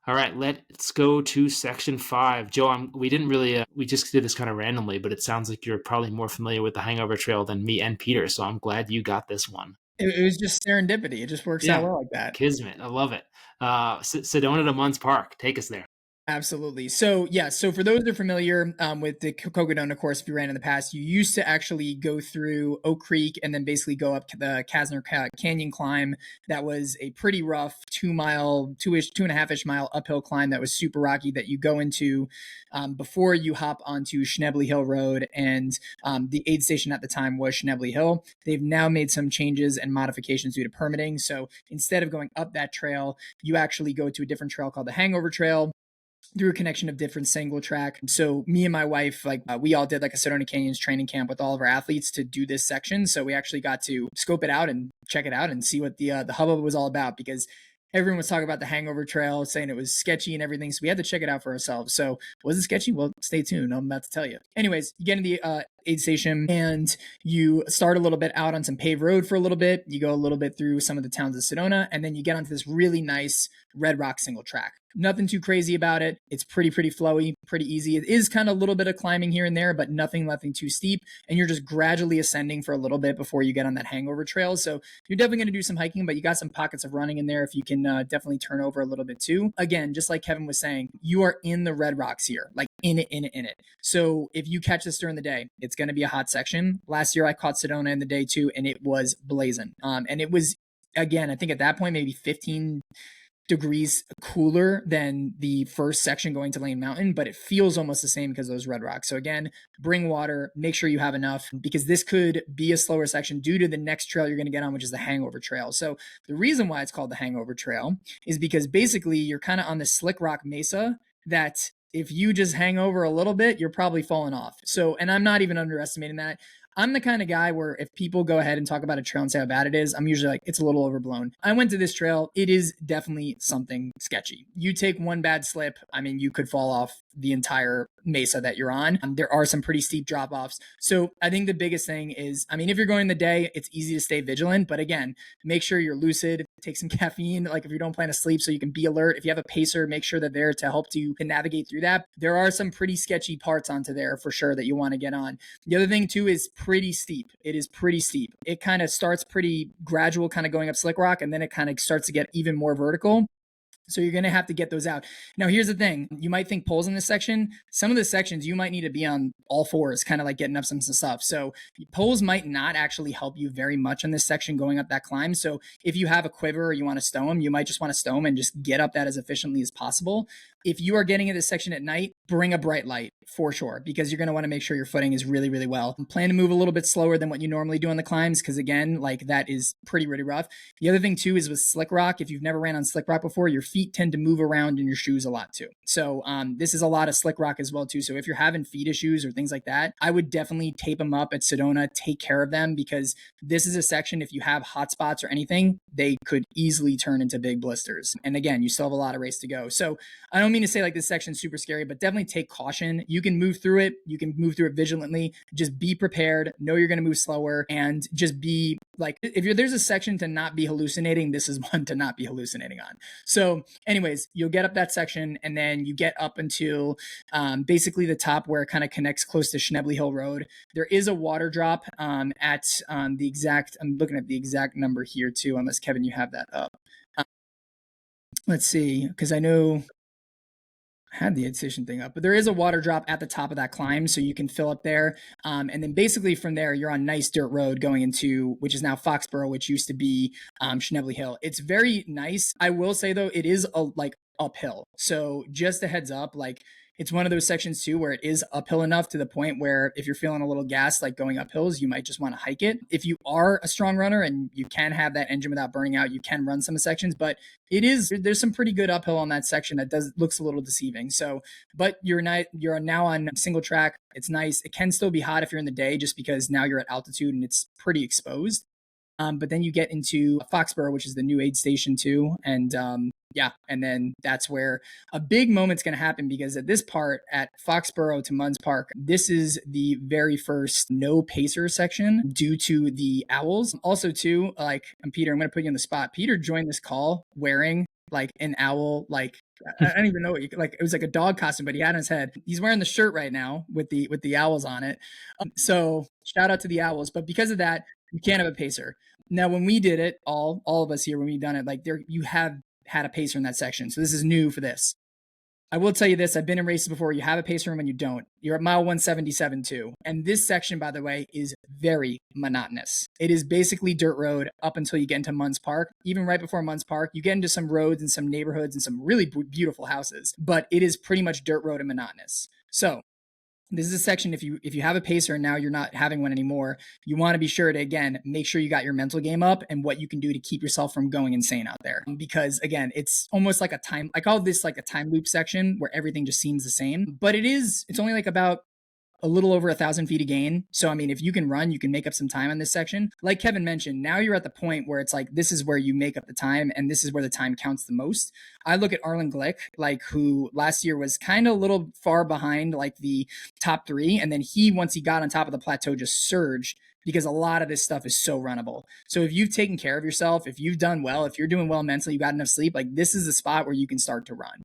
All right, let's go to section 5. Joe, we didn't really, we just did this kind of randomly, but it sounds like you're probably more familiar with the Hangover Trail than me and Peter, so I'm glad you got this one. It was just serendipity. It just works out well like that. Kismet. I love it. Sedona to Muns Park. Take us there. Absolutely. So yeah, so for those that are familiar with the Cocodona course, if you ran in the past, you used to actually go through Oak Creek and then basically go up to the Canyon climb. That was a pretty rough 2 mile, 2.5 ish mile uphill climb that was super rocky that you go into before you hop onto Schnebly Hill Road. And the aid station at the time was Schnebly Hill. They've now made some changes and modifications due to permitting. So instead of going up that trail, you actually go to a different trail called the Hangover Trail through a connection of different single track. So me and my wife, we all did like a Sedona Canyons training camp with all of our athletes to do this section. So we actually got to scope it out and check it out and see what the hubbub was all about, because everyone was talking about the Hangover Trail, saying it was sketchy and everything. So we had to check it out for ourselves. So was it sketchy? Well, stay tuned. I'm about to tell you. Anyways, you get in the aid station and you start a little bit out on some paved road for a little bit. You go a little bit through some of the towns of Sedona, and then you get onto this really nice red rock single track. Nothing too crazy about it. It's pretty flowy, pretty easy. It is kind of a little bit of climbing here and there, but nothing too steep. And you're just gradually ascending for a little bit before you get on that Hangover Trail. So you're definitely going to do some hiking, but you got some pockets of running in there if you can definitely turn over a little bit too. Again, just like Kevin was saying, you are in the red rocks here, like in it. So if you catch this during the day, it's going to be a hot section. Last year I caught Sedona in the day too, and it was blazing. And it was, again, I think at that point, maybe 15 degrees cooler than the first section going to Lane Mountain, but it feels almost the same because of those red rocks. So again, bring water, make sure you have enough, because this could be a slower section due to the next trail you're going to get on, which is the Hangover Trail. So the reason why it's called the Hangover Trail is because basically you're kind of on this slick rock mesa that if you just hang over a little bit, you're probably falling off. So, and I'm not even underestimating that. I'm the kind of guy where if people go ahead and talk about a trail and say how bad it is, I'm usually like, it's a little overblown. I went to this trail. It is definitely something sketchy. You take one bad slip, I mean, you could fall off the entire mesa that you're on. There are some pretty steep drop offs. So I think the biggest thing is, I mean, if you're going the day, it's easy to stay vigilant, but again, make sure you're lucid, take some caffeine, like if you don't plan to sleep so you can be alert. If you have a pacer, make sure that they're to help you to navigate through that. There are some pretty sketchy parts onto there for sure that you want to get on. The other thing too is pretty steep. It is pretty steep. It kind of starts pretty gradual, kind of going up slick rock, and then it kind of starts to get even more vertical. So you're going to have to get those out. Now, here's the thing. You might think poles in this section. Some of the sections you might need to be on all fours, kind of like getting up some stuff. So poles might not actually help you very much in this section going up that climb. So if you have a quiver or you want to stow them, you might just want to stow them and just get up that as efficiently as possible. If you are getting in this section at night, bring a bright light for sure, because you're going to want to make sure your footing is really, really well. Plan to move a little bit slower than what you normally do on the climbs, because again, like that is pretty, really rough. The other thing too is with slick rock. If you've never ran on slick rock before, your feet tend to move around in your shoes a lot too. So this is a lot of slick rock as well too. So if you're having feet issues or things like that, I would definitely tape them up at Sedona, take care of them, because this is a section, if you have hot spots or anything, they could easily turn into big blisters. And again, you still have a lot of race to go. So I don't mean to say like this section's super scary, but definitely take caution. You can move through it. You can move through it vigilantly. Just be prepared. Know you're going to move slower, and just be like, if there's a section to not be hallucinating, this is one to not be hallucinating on. So anyways, you'll get up that section, and then you get up until basically the top where it kind of connects close to Schnebly Hill Road. There is a water drop at the exact, I'm looking at the exact number here too, unless Kevin, you have that up. Let's see, because I know had the incision thing up, but there is a water drop at the top of that climb, so you can fill up there. And then basically from there, you're on nice dirt road going into, which is now Foxborough, which used to be Schnebly Hill. It's very nice. I will say though, it is like uphill. So just a heads up, like it's one of those sections too where it is uphill enough to the point where if you're feeling a little gassed, like going up hills, you might just want to hike it. If you are a strong runner and you can have that engine without burning out, you can run some sections, but there's some pretty good uphill on that section that looks a little deceiving. So, but you're now on single track. It's nice. It can still be hot if you're in the day, just because now you're at altitude and it's pretty exposed. But then you get into Foxborough, which is the new aid station too. And and then that's where a big moment's going to happen, because at this part at Foxborough to Muns Park, this is the very first no pacer section due to the owls. Also too, like, and Peter, I'm going to put you on the spot. Peter joined this call wearing like an owl, like I don't even know, like it was like a dog costume, but he had on his head. He's wearing the shirt right now with the owls on it. So shout out to the owls. But because of that, you can't have a pacer. Now, when we did it, all of us here, when we done it, like you have had a pacer in that section. So this is new for this. I will tell you this. I've been in races before. You have a pacer and when you don't. You're at mile 177 too. And this section, by the way, is very monotonous. It is basically dirt road up until you get into Muns Park. Even right before Muns Park, you get into some roads and some neighborhoods and some really beautiful houses, but it is pretty much dirt road and monotonous. So this is a section if you have a pacer and now you're not having one anymore, you want to be sure to, again, make sure you got your mental game up and what you can do to keep yourself from going insane out there. Because again, it's almost like I call this like a time loop section where everything just seems the same, but it's only like about a little over 1,000 feet of gain. So, I mean, if you can run, you can make up some time on this section. Like Kevin mentioned, now you're at the point where it's like, this is where you make up the time and this is where the time counts the most. I look at Arlen Glick, like who last year was kind of a little far behind like the top three. And then once he got on top of the plateau, just surged because a lot of this stuff is so runnable. So if you've taken care of yourself, if you've done well, if you're doing well mentally, you got enough sleep, like this is the spot where you can start to run.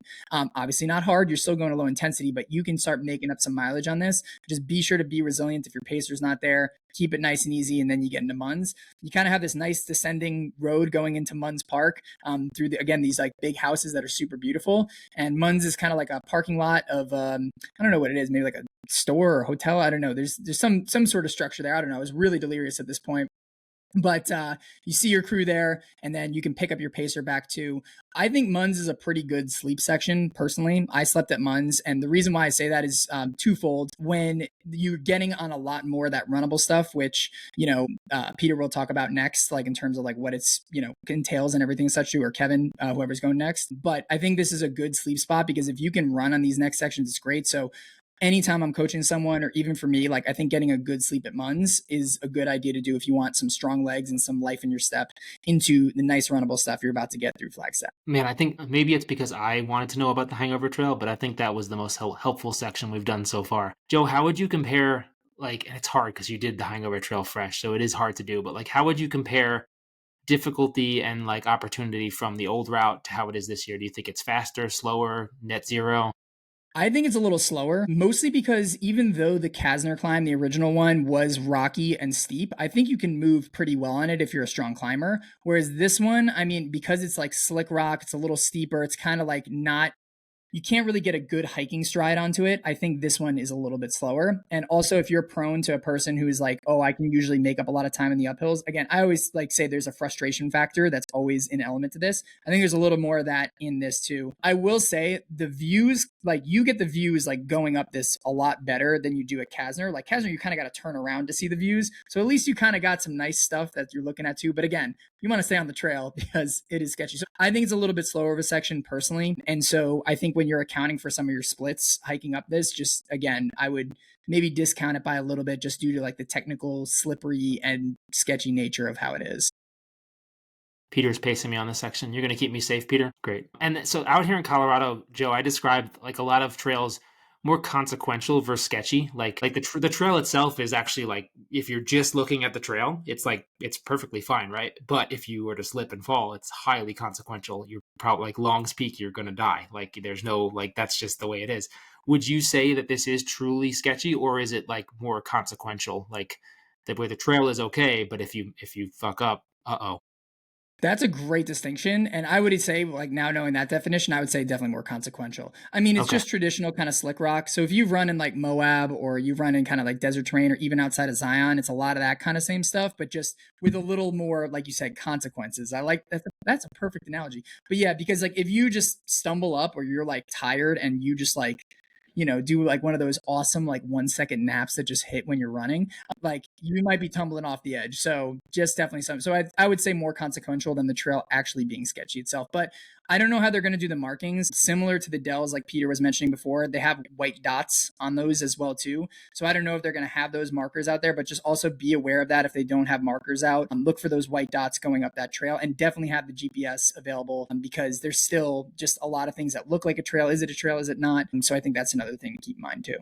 Obviously not hard. You're still going to low intensity, but you can start making up some mileage on this. Just be sure to be resilient if your pacer's not there. Keep it nice and easy, and then you get into Muns. You kind of have this nice descending road going into Muns Park through again these like big houses that are super beautiful. And Muns is kind of like a parking lot of I don't know what it is, maybe like a store or hotel. I don't know. There's some sort of structure there. I don't know. I was really delirious at this point. But you see your crew there, and then you can pick up your pacer back too. I think Muns is a pretty good sleep section. Personally, I slept at Muns, and the reason why I say that is twofold. When you're getting on a lot more of that runnable stuff, which Peter will talk about next, like in terms of like what it's entails and everything such too, or Kevin, whoever's going next. But I think this is a good sleep spot because if you can run on these next sections, it's great. So anytime I'm coaching someone, or even for me, like I think getting a good sleep at Muns is a good idea to do if you want some strong legs and some life in your step into the nice runnable stuff you're about to get through Flagstaff. Man, I think maybe it's because I wanted to know about the Hangover Trail, but I think that was the most helpful section we've done so far. Joe, how would you compare, like, and it's hard because you did the Hangover Trail fresh, so it is hard to do, but like, how would you compare difficulty and like opportunity from the old route to how it is this year? Do you think it's faster, slower, net zero? I think it's a little slower, mostly because even though the Kasner climb, the original one, was rocky and steep, I think you can move pretty well on it if you're a strong climber. Whereas this one, I mean, because it's like slick rock, it's a little steeper, it's kind of like not you can't really get a good hiking stride onto it. I think this one is a little bit slower. And also, if you're prone to a person who's like, oh, I can usually make up a lot of time in the uphills. Again, I always like say there's a frustration factor that's always an element to this. I think there's a little more of that in this too. I will say the views, like you get the views like going up this a lot better than you do at Kasner. Like Kasner, you kind of got to turn around to see the views. So at least you kind of got some nice stuff that you're looking at too. But again, you want to stay on the trail because it is sketchy. So I think it's a little bit slower of a section personally. And so I think when you're accounting for some of your splits hiking up this, just again, I would maybe discount it by a little bit just due to like the technical, slippery and sketchy nature of how it is. Peter's pacing me on this section. You're going to keep me safe, Peter? Great. And so out here in Colorado, Joe, I described like a lot of trails more consequential versus sketchy. Like the trail itself is actually like, if you're just looking at the trail, it's like, it's perfectly fine, right? But if you were to slip and fall, it's highly consequential. You're probably like Long's Peak, you're going to die. Like there's no, like, that's just the way it is. Would you say that this is truly sketchy, or is it like more consequential? Like the way the trail is okay, but if you fuck up, uh-oh. That's a great distinction. And I would say, like, now knowing that definition, I would say definitely more consequential. I mean, it's just traditional kind of slick rock. So if you run in like Moab or you run in kind of like desert terrain or even outside of Zion, it's a lot of that kind of same stuff, but just with a little more, like you said, consequences. I like that's a perfect analogy. But yeah, because like if you just stumble up or you're like tired and you just like, do like one of those awesome like 1 second naps that just hit when you're running, like you might be tumbling off the edge. So just definitely something. So I would say more consequential than the trail actually being sketchy itself. But I don't know how they're going to do the markings. Similar to the Dells, like Peter was mentioning before, they have white dots on those as well too. So I don't know if they're going to have those markers out there, but just also be aware of that if they don't have markers out. Look for those white dots going up that trail, and definitely have the GPS available because there's still just a lot of things that look like a trail. Is it a trail? Is it not? And so I think that's another thing to keep in mind too.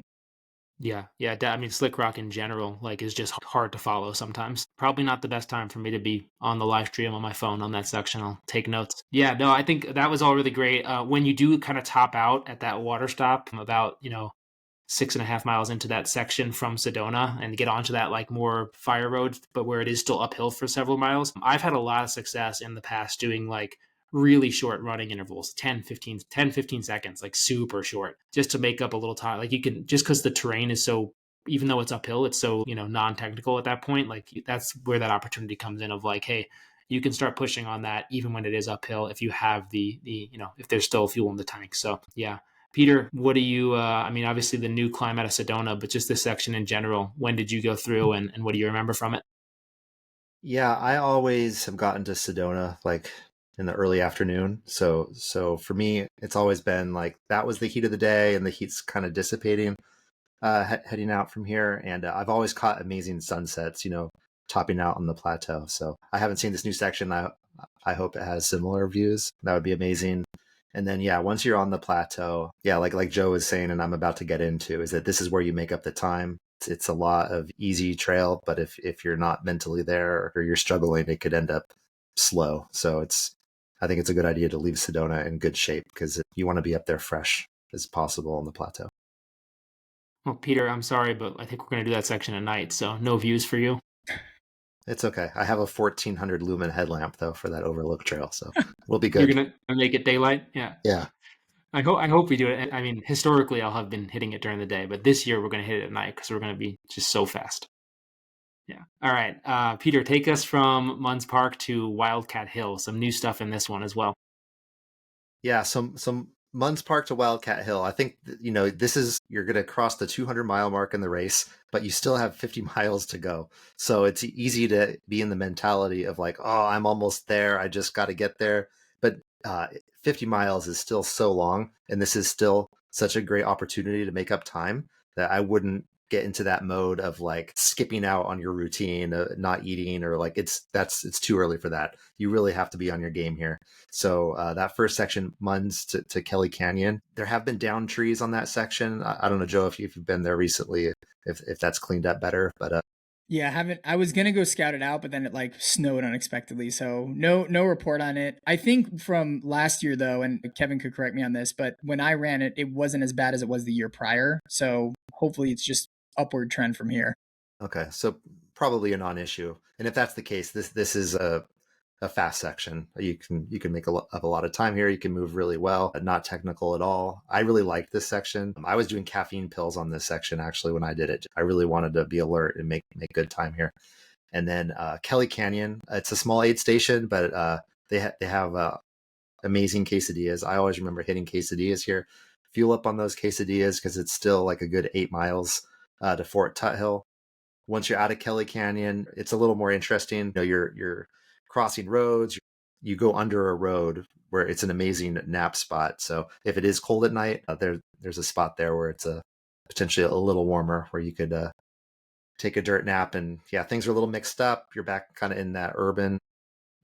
Yeah. I mean, slick rock in general, like, is just hard to follow sometimes. Probably not the best time for me to be on the live stream on my phone on that section. I'll take notes. Yeah, no, I think that was all really great. When you do kind of top out at that water stop, about 6.5 miles into that section from Sedona and get onto that like more fire road, but where it is still uphill for several miles. I've had a lot of success in the past doing like really short running intervals, 10 15 seconds, like super short, just to make up a little time. Like you can, just because the terrain is so, even though it's uphill, it's so, non-technical at that point. Like that's where that opportunity comes in of like, hey, you can start pushing on that even when it is uphill if you have if there's still fuel in the tank. So yeah. Peter, what do you, I mean, obviously the new climb out of Sedona, but just this section in general, when did you go through and what do you remember from it? Yeah, I always have gotten to Sedona like in the early afternoon. So for me, it's always been like that was the heat of the day, and the heat's kind of dissipating heading out from here. And I've always caught amazing sunsets, topping out on the plateau. So I haven't seen this new section. I hope it has similar views. That would be amazing. And then yeah, once you're on the plateau, yeah, like Joe was saying, and I'm about to get into, is that this is where you make up the time. It's a lot of easy trail, but if you're not mentally there or you're struggling, it could end up slow. So I think it's a good idea to leave Sedona in good shape because you want to be up there fresh as possible on the plateau. Well, Peter, I'm sorry, but I think we're going to do that section at night. So no views for you. It's okay. I have a 1400 lumen headlamp though for that overlook trail, so we'll be You're good. going to make it daylight. Yeah. Yeah. I hope we do it. I mean, historically, I'll have been hitting it during the day, but this year we're going to hit it at night because we're going to be just so fast. Yeah. All right. Peter, take us from Muns Park to Wildcat Hill. Some new stuff in this one as well. Yeah, some Muns Park to Wildcat Hill. I think this is you're going to cross the 200-mile mark in the race, but you still have 50 miles to go. So it's easy to be in the mentality of like, oh, I'm almost there. I just got to get there. But 50 miles is still so long, and this is still such a great opportunity to make up time that I wouldn't get into that mode of like skipping out on your routine, not eating, or like it's too early for that. You really have to be on your game here. So that first section, Muns to Kelly Canyon, there have been down trees on that section. I don't know, Joe, if you've been there recently, if that's cleaned up better, but Yeah, I haven't. I was gonna go scout it out, but then it like snowed unexpectedly, so no report on it. I think from last year though, and Kevin could correct me on this, but when I ran it, it wasn't as bad as it was the year prior. So hopefully, it's just upward trend from here. okay, so probably a non-issue. And if that's the case, this is a fast section. You can make up a lot of time here. You can move really well. Not technical at all. I really liked this section. I was doing caffeine pills on this section actually when I did it. I really wanted to be alert and make good time here. And then Kelly Canyon. It's a small aid station, but they have amazing quesadillas. I always remember hitting quesadillas here. Fuel up on those quesadillas because it's still like a good 8 miles to Fort Tuttle. Once you're out of Kelly Canyon, it's a little more interesting. You're crossing roads. You go under a road where it's an amazing nap spot. So if it is cold at night, there's a spot there where it's potentially a little warmer where you could take a dirt nap. And yeah, things are a little mixed up. You're back kind of in that urban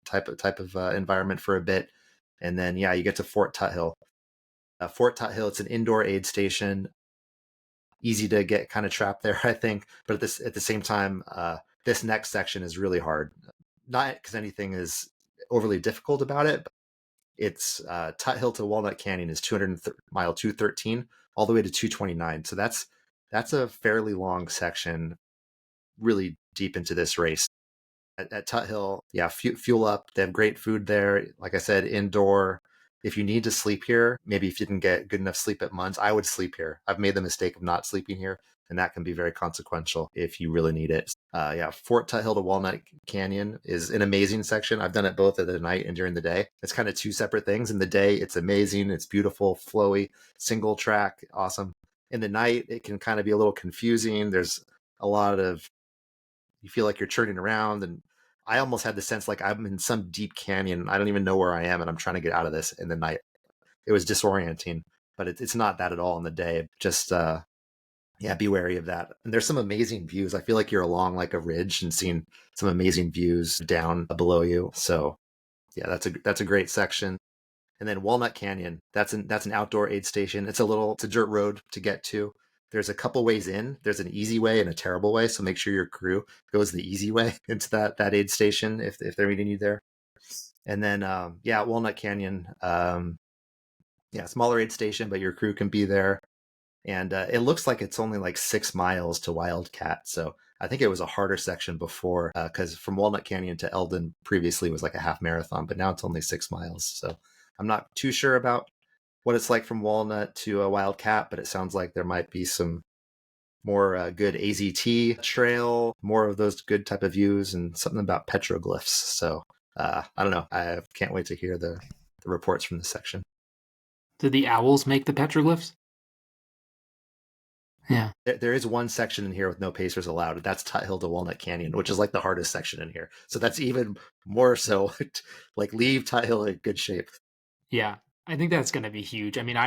type of environment for a bit, and then yeah, you get to Fort Tuttle. Fort Tuttle, it's an indoor aid station. Easy to get kind of trapped there, I think. But at the same time, this next section is really hard. Not because anything is overly difficult about it. But it's Tuttle to Walnut Canyon is 213 all the way to 229. So that's a fairly long section, really deep into this race. At Tuttle, yeah, fuel up. They have great food there. Like I said, indoor. If you need to sleep here, maybe if you didn't get good enough sleep at Muns, I would sleep here. I've made the mistake of not sleeping here, and that can be very consequential if you really need it. Yeah, Fort Tuttle to Walnut Canyon is an amazing section. I've done it both at the night and during the day. It's kind of two separate things. In the day, it's amazing. It's beautiful, flowy, single track, awesome. In the night, it can kind of be a little confusing. There's a lot of, you feel like you're turning around, and I almost had the sense like I'm in some deep canyon. I don't even know where I am, and I'm trying to get out of this in the night. It was disorienting, but it's not that at all in the day. Just yeah, be wary of that. And there's some amazing views. I feel like you're along like a ridge and seeing some amazing views down below you. So yeah, that's a great section. And then Walnut Canyon, that's an outdoor aid station. It's a dirt road to get to. There's a couple ways in. There's an easy way and a terrible way. So make sure your crew goes the easy way into that aid station if they're meeting you there. And then yeah, Walnut Canyon, yeah, smaller aid station, but your crew can be there. And it looks like it's only like 6 miles to Wildcat. So I think it was a harder section before, because from Walnut Canyon to Eldon previously was like a half marathon, but now it's only 6 miles. So I'm not too sure about what it's like from Walnut to a Wildcat, but it sounds like there might be some more good AZT trail, more of those good type of views, and something about petroglyphs. So I don't know. I can't wait to hear the reports from this section. Did the owls make the petroglyphs? Yeah. There is one section in here with no pacers allowed. That's Hill to Walnut Canyon, which is like the hardest section in here. So that's even more so like leave Hill in good shape. Yeah. I think that's going to be huge. I mean,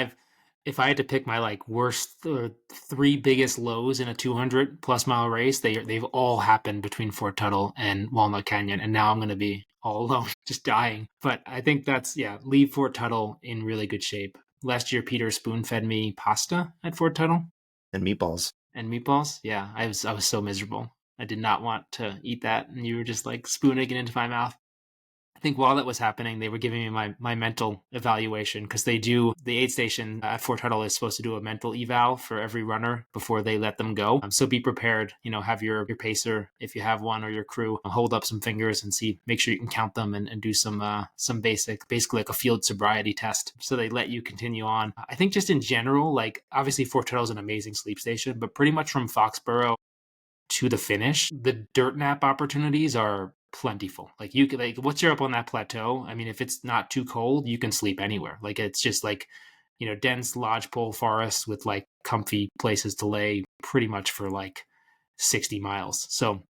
if I had to pick my like worst three biggest lows in a 200 plus mile race, they've all happened between Fort Tuttle and Walnut Canyon. And now I'm going to be all alone, just dying. But I think leave Fort Tuttle in really good shape. Last year, Peter spoon fed me pasta at Fort Tuttle. And meatballs. And meatballs? Yeah, I was so miserable. I did not want to eat that, and you were just like spooning it into my mouth. I think while that was happening, they were giving me my mental evaluation, because the aid station at Fort Tuttle is supposed to do a mental eval for every runner before they let them go. So be prepared, have your pacer, if you have one, or your crew, hold up some fingers and make sure you can count them, and do some basically like a field sobriety test. So they let you continue on. I think just in general, like obviously Fort Tuttle is an amazing sleep station, but pretty much from Foxborough to the finish, the dirt nap opportunities are plentiful. Like you could, like once you're up on that plateau, I mean, if it's not too cold, you can sleep anywhere. Like it's just like, dense lodgepole forests with like comfy places to lay pretty much for like 60 miles. So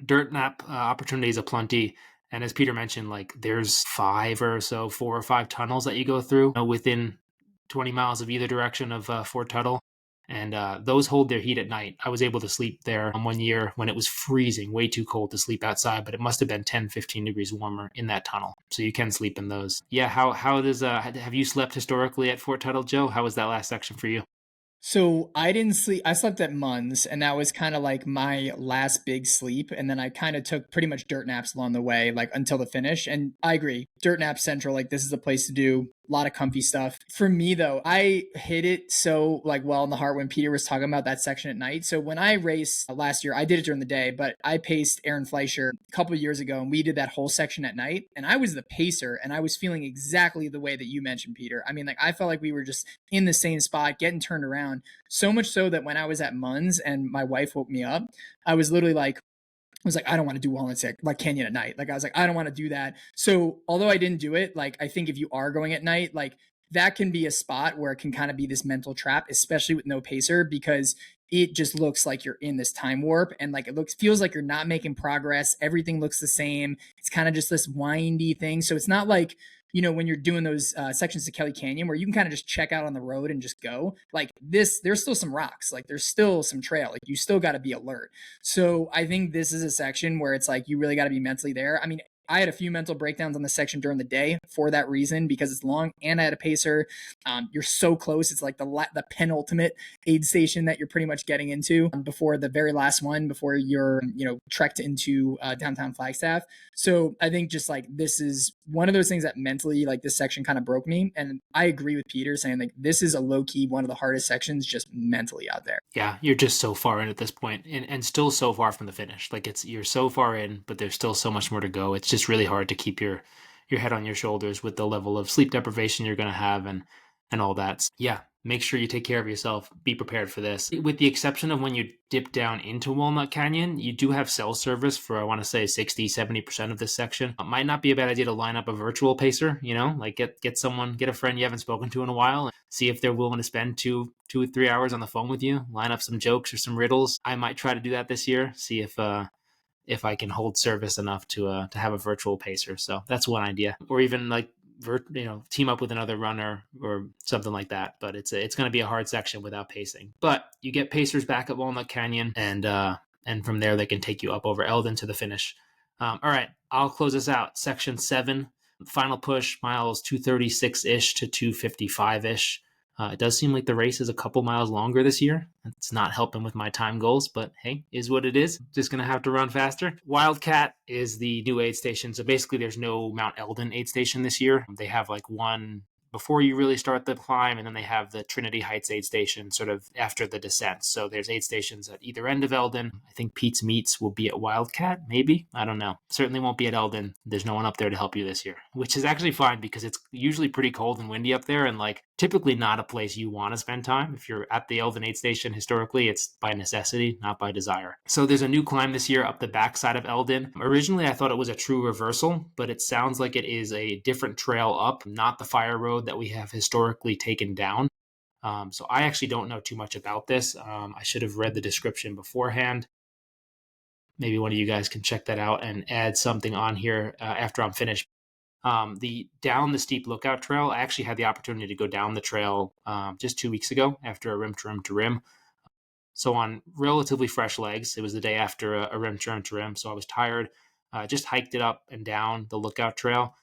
dirt nap opportunities aplenty. And as Peter mentioned, like there's 4 or 5 tunnels that you go through within 20 miles of either direction of Fort Tuttle. And those hold their heat at night. I was able to sleep there one year when it was freezing, way too cold to sleep outside, but it must have been 10, 15 degrees warmer in that tunnel. So you can sleep in those. Yeah, how does, have you slept historically at Fort Tuttle, Joe? How was that last section for you? So I didn't sleep. I slept at Muns, and that was kind of like my last big sleep. And then I kind of took pretty much dirt naps along the way, like until the finish. And I agree, dirt nap central. Like this is the place to do a lot of comfy stuff. For me though, I hit it so like well in the heart when Peter was talking about that section at night. So when I raced last year, I did it during the day, but I paced Aaron Fleischer a couple of years ago, and we did that whole section at night. And I was the pacer, and I was feeling exactly the way that you mentioned, Peter. I mean, like I felt like we were just in the same spot, getting turned around. So much so that when I was at Muns and my wife woke me up, I was literally like, I don't want to do Walnut Canyon at night. Like I was like, I don't want to do that. So although I didn't do it, like I think if you are going at night, like that can be a spot where it can kind of be this mental trap, especially with no pacer, because it just looks like you're in this time warp, and like feels like you're not making progress. Everything looks the same. It's kind of just this windy thing. So it's not like, when you're doing those sections to Kelly Canyon where you can kind of just check out on the road and just go like this, there's still some rocks, like there's still some trail, like you still got to be alert. So I think this is a section where it's like, you really got to be mentally there. I mean, I had a few mental breakdowns on the section during the day for that reason, because it's long and I had a pacer. You're so close. It's like the penultimate aid station that you're pretty much getting into before the very last one, before you're, trekked into downtown Flagstaff. So I think just like, this is one of those things that mentally, like this section kind of broke me. And I agree with Peter saying like, this is a low key, one of the hardest sections just mentally out there. Yeah, you're just so far in at this point, and still so far from the finish. Like you're so far in, but there's still so much more to go. It's just really hard to keep your head on your shoulders with the level of sleep deprivation you're going to have and all that. Yeah, make sure you take care of yourself. Be prepared for this. With the exception of when you dip down into Walnut Canyon, you do have cell service for, I want to say, 60-70% of this section. It might not be a bad idea to line up a virtual pacer, like get a friend you haven't spoken to in a while, and see if they're willing to spend 2 or 3 hours on the phone with you, line up some jokes or some riddles. I might try to do that this year, see if I can hold service enough to have a virtual pacer. So that's one idea. Or even like team up with another runner or something like that. But it's going to be a hard section without pacing. But you get pacers back at Walnut Canyon, and from there they can take you up over Eldon to the finish. All right, I'll close this out. Section 7, final push, miles 236-ish to 255-ish. It does seem like the race is a couple miles longer this year. It's not helping with my time goals, but hey, is what it is. Just going to have to run faster. Wildcat is the new aid station. So basically there's no Mount Eldon aid station this year. They have like one before you really start the climb, and then they have the Trinity Heights aid station sort of after the descent. So there's aid stations at either end of Eldon. I think Pete's Meats will be at Wildcat, maybe. I don't know. Certainly won't be at Eldon. There's no one up there to help you this year, which is actually fine because it's usually pretty cold and windy up there, and like typically not a place you want to spend time. If you're at the Eldon aid station historically, it's by necessity, not by desire. So there's a new climb this year up the backside of Eldon. Originally, I thought it was a true reversal, but it sounds like it is a different trail up, not the fire road that we have historically taken down. So I actually don't know too much about this. I should have read the description beforehand. Maybe one of you guys can check that out and add something on here after I'm finished. The down the steep lookout trail, I actually had the opportunity to go down the trail just 2 weeks ago after a rim to rim to rim. So on relatively fresh legs, it was the day after a rim to rim, so I was tired. Just hiked it up and down the lookout trail.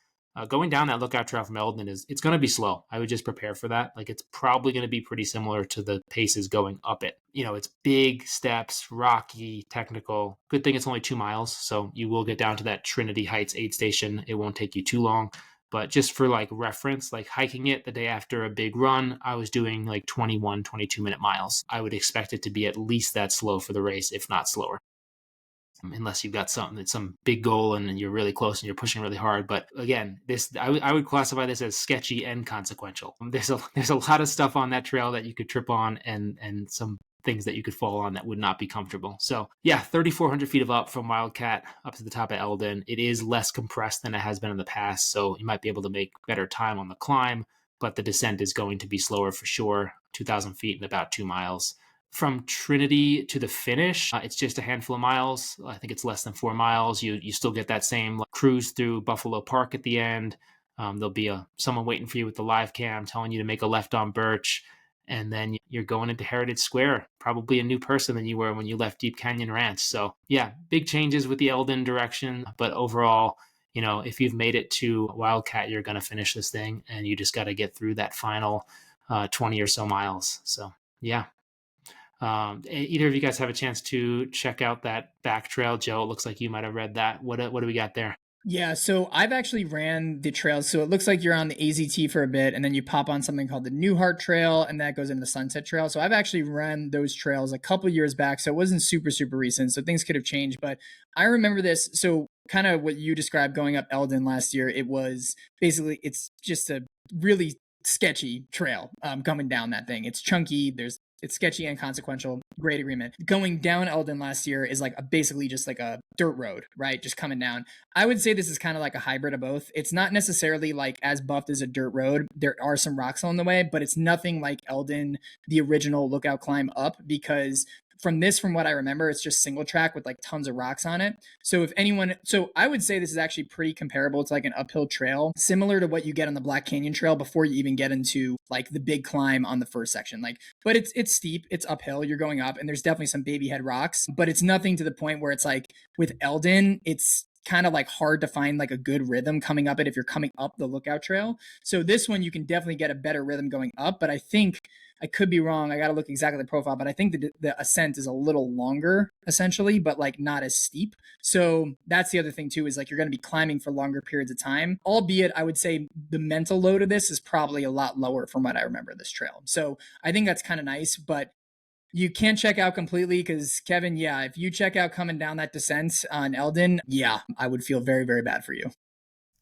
Going down that lookout trail from Eldon it's going to be slow. I would just prepare for that. Like it's probably going to be pretty similar to the paces going up it. You know, it's big steps, rocky, technical. Good thing it's only 2 miles, so you will get down to that Trinity Heights aid station. It won't take you too long. But just for like reference, like hiking it the day after a big run, I was doing like 21, 22-minute miles. I would expect it to be at least that slow for the race, if not slower. Unless you've got some big goal and you're really close and you're pushing really hard. But again, I would classify this as sketchy and consequential. There's a lot of stuff on that trail that you could trip on and some things that you could fall on that would not be comfortable. So yeah, 3,400 feet of up from Wildcat up to the top of Eldon. It is less compressed than it has been in the past, so you might be able to make better time on the climb, but the descent is going to be slower for sure. 2,000 feet in about 2 miles. From Trinity to the finish, it's just a handful of miles. I think it's less than 4 miles. You still get that same cruise through Buffalo Park at the end. There'll be someone waiting for you with the live cam telling you to make a left on Birch. And then you're going into Heritage Square, probably a new person than you were when you left Deep Canyon Ranch. So yeah, big changes with the Eldon direction. But overall, you know, if you've made it to Wildcat, you're going to finish this thing. And you just got to get through that final 20 or so miles. So yeah. Either of you guys have a chance to check out that back trail? Joe, it looks like you might have read that. What do we got there? Yeah, so I've actually ran the trails. So it looks like you're on the AZT for a bit, and then you pop on something called the Newhart Trail, and that goes into the Sunset Trail. So I've actually ran those trails a couple years back, so it wasn't super, super recent. So things could have changed, but I remember this. So kind of what you described going up Eldon last year, it was basically, it's just a really sketchy trail coming down that thing. It's chunky. It's sketchy and consequential. Great agreement. Going down Eldon last year is like basically just like a dirt road, right? Just coming down. I would say this is kind of like a hybrid of both. It's not necessarily like as buffed as a dirt road. There are some rocks on the way, but it's nothing like Eldon, the original lookout climb up, because from what I remember, it's just single track with like tons of rocks on it. So I would say this is actually pretty comparable to like an uphill trail, similar to what you get on the Black Canyon Trail before you even get into like the big climb on the first section. Like, but it's steep, it's uphill, you're going up, and there's definitely some baby head rocks, but it's nothing to the point where it's like with Eldon, it's kind of like hard to find like a good rhythm coming up it if you're coming up the lookout trail. So this one you can definitely get a better rhythm going up, but I think I could be wrong. I got to look exactly at the profile, but I think the ascent is a little longer essentially, but like not as steep. So that's the other thing too, is like you're going to be climbing for longer periods of time, albeit I would say the mental load of this is probably a lot lower from what I remember this trail. So I think that's kind of nice, but you can't check out completely because Kevin, yeah, if you check out coming down that descent on Eldon, yeah, I would feel very, very bad for you.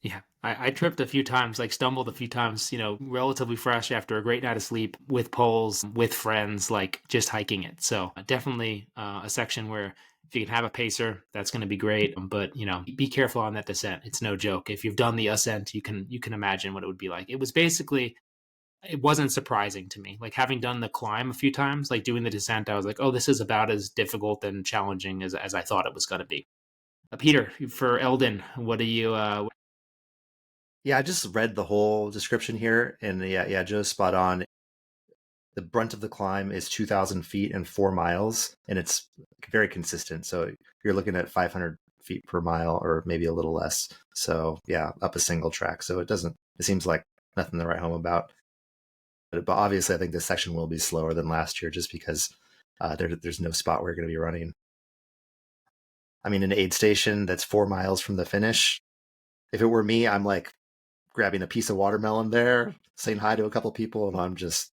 Yeah, I tripped a few times, like stumbled a few times, you know, relatively fresh after a great night of sleep with poles, with friends, like just hiking it. So definitely a section where if you can have a pacer, that's going to be great. But, you know, be careful on that descent. It's no joke. If you've done the ascent, you can imagine what it would be like. It was basically, it wasn't surprising to me. Like having done the climb a few times, like doing the descent, I was like, oh, this is about as difficult and challenging as I thought it was going to be. Peter, for Eldon, what do you, Yeah, I just read the whole description here, and yeah, Joe's spot on. The brunt of the climb is 2,000 feet and 4 miles, and it's very consistent. So you're looking at 500 feet per mile, or maybe a little less. So yeah, up a single track. So it seems like nothing to write home about. But obviously, I think this section will be slower than last year, just because there's no spot where you're going to be running. I mean, an aid station that's 4 miles from the finish. If it were me, I'm like grabbing a piece of watermelon there, saying hi to a couple people, and I'm just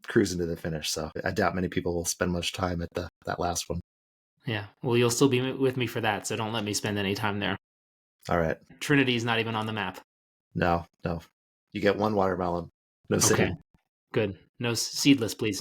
cruising to the finish. So I doubt many people will spend much time at that last one. Yeah. Well, you'll still be with me for that, so don't let me spend any time there. All right. Trinity's not even on the map. No. You get one watermelon. No Okay. sitting. Good. No seedless, please.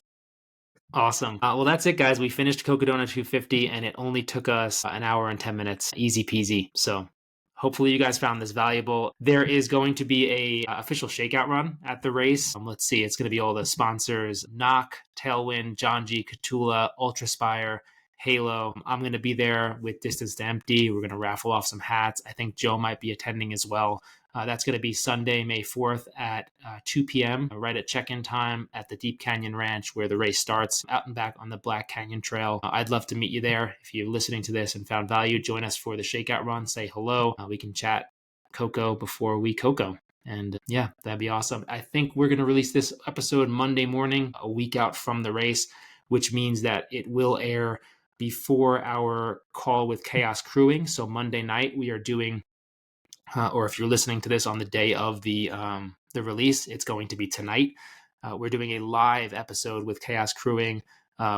Awesome. Well, that's it, guys. We finished Cocodona 250, and it only took us an hour and 10 minutes. Easy peasy. So hopefully you guys found this valuable. There is going to be a official shakeout run at the race. Let's see. It's going to be all the sponsors: Knock, Tailwind, John G, Catula, Ultraspire, Halo. I'm going to be there with Distance to Empty. We're going to raffle off some hats. I think Joe might be attending as well. That's going to be Sunday, May 4th at 2 p.m., right at check-in time at the Deep Canyon Ranch where the race starts, out and back on the Black Canyon Trail. I'd love to meet you there. If you're listening to this and found value, join us for the shakeout run. Say hello. We can chat Coco before we Coco. And yeah, that'd be awesome. I think we're going to release this episode Monday morning, a week out from the race, which means that it will air before our call with Chaos Crewing. So Monday night, we are doing or if you're listening to this on the day of the release, it's going to be tonight. We're doing a live episode with Chaos Crewing,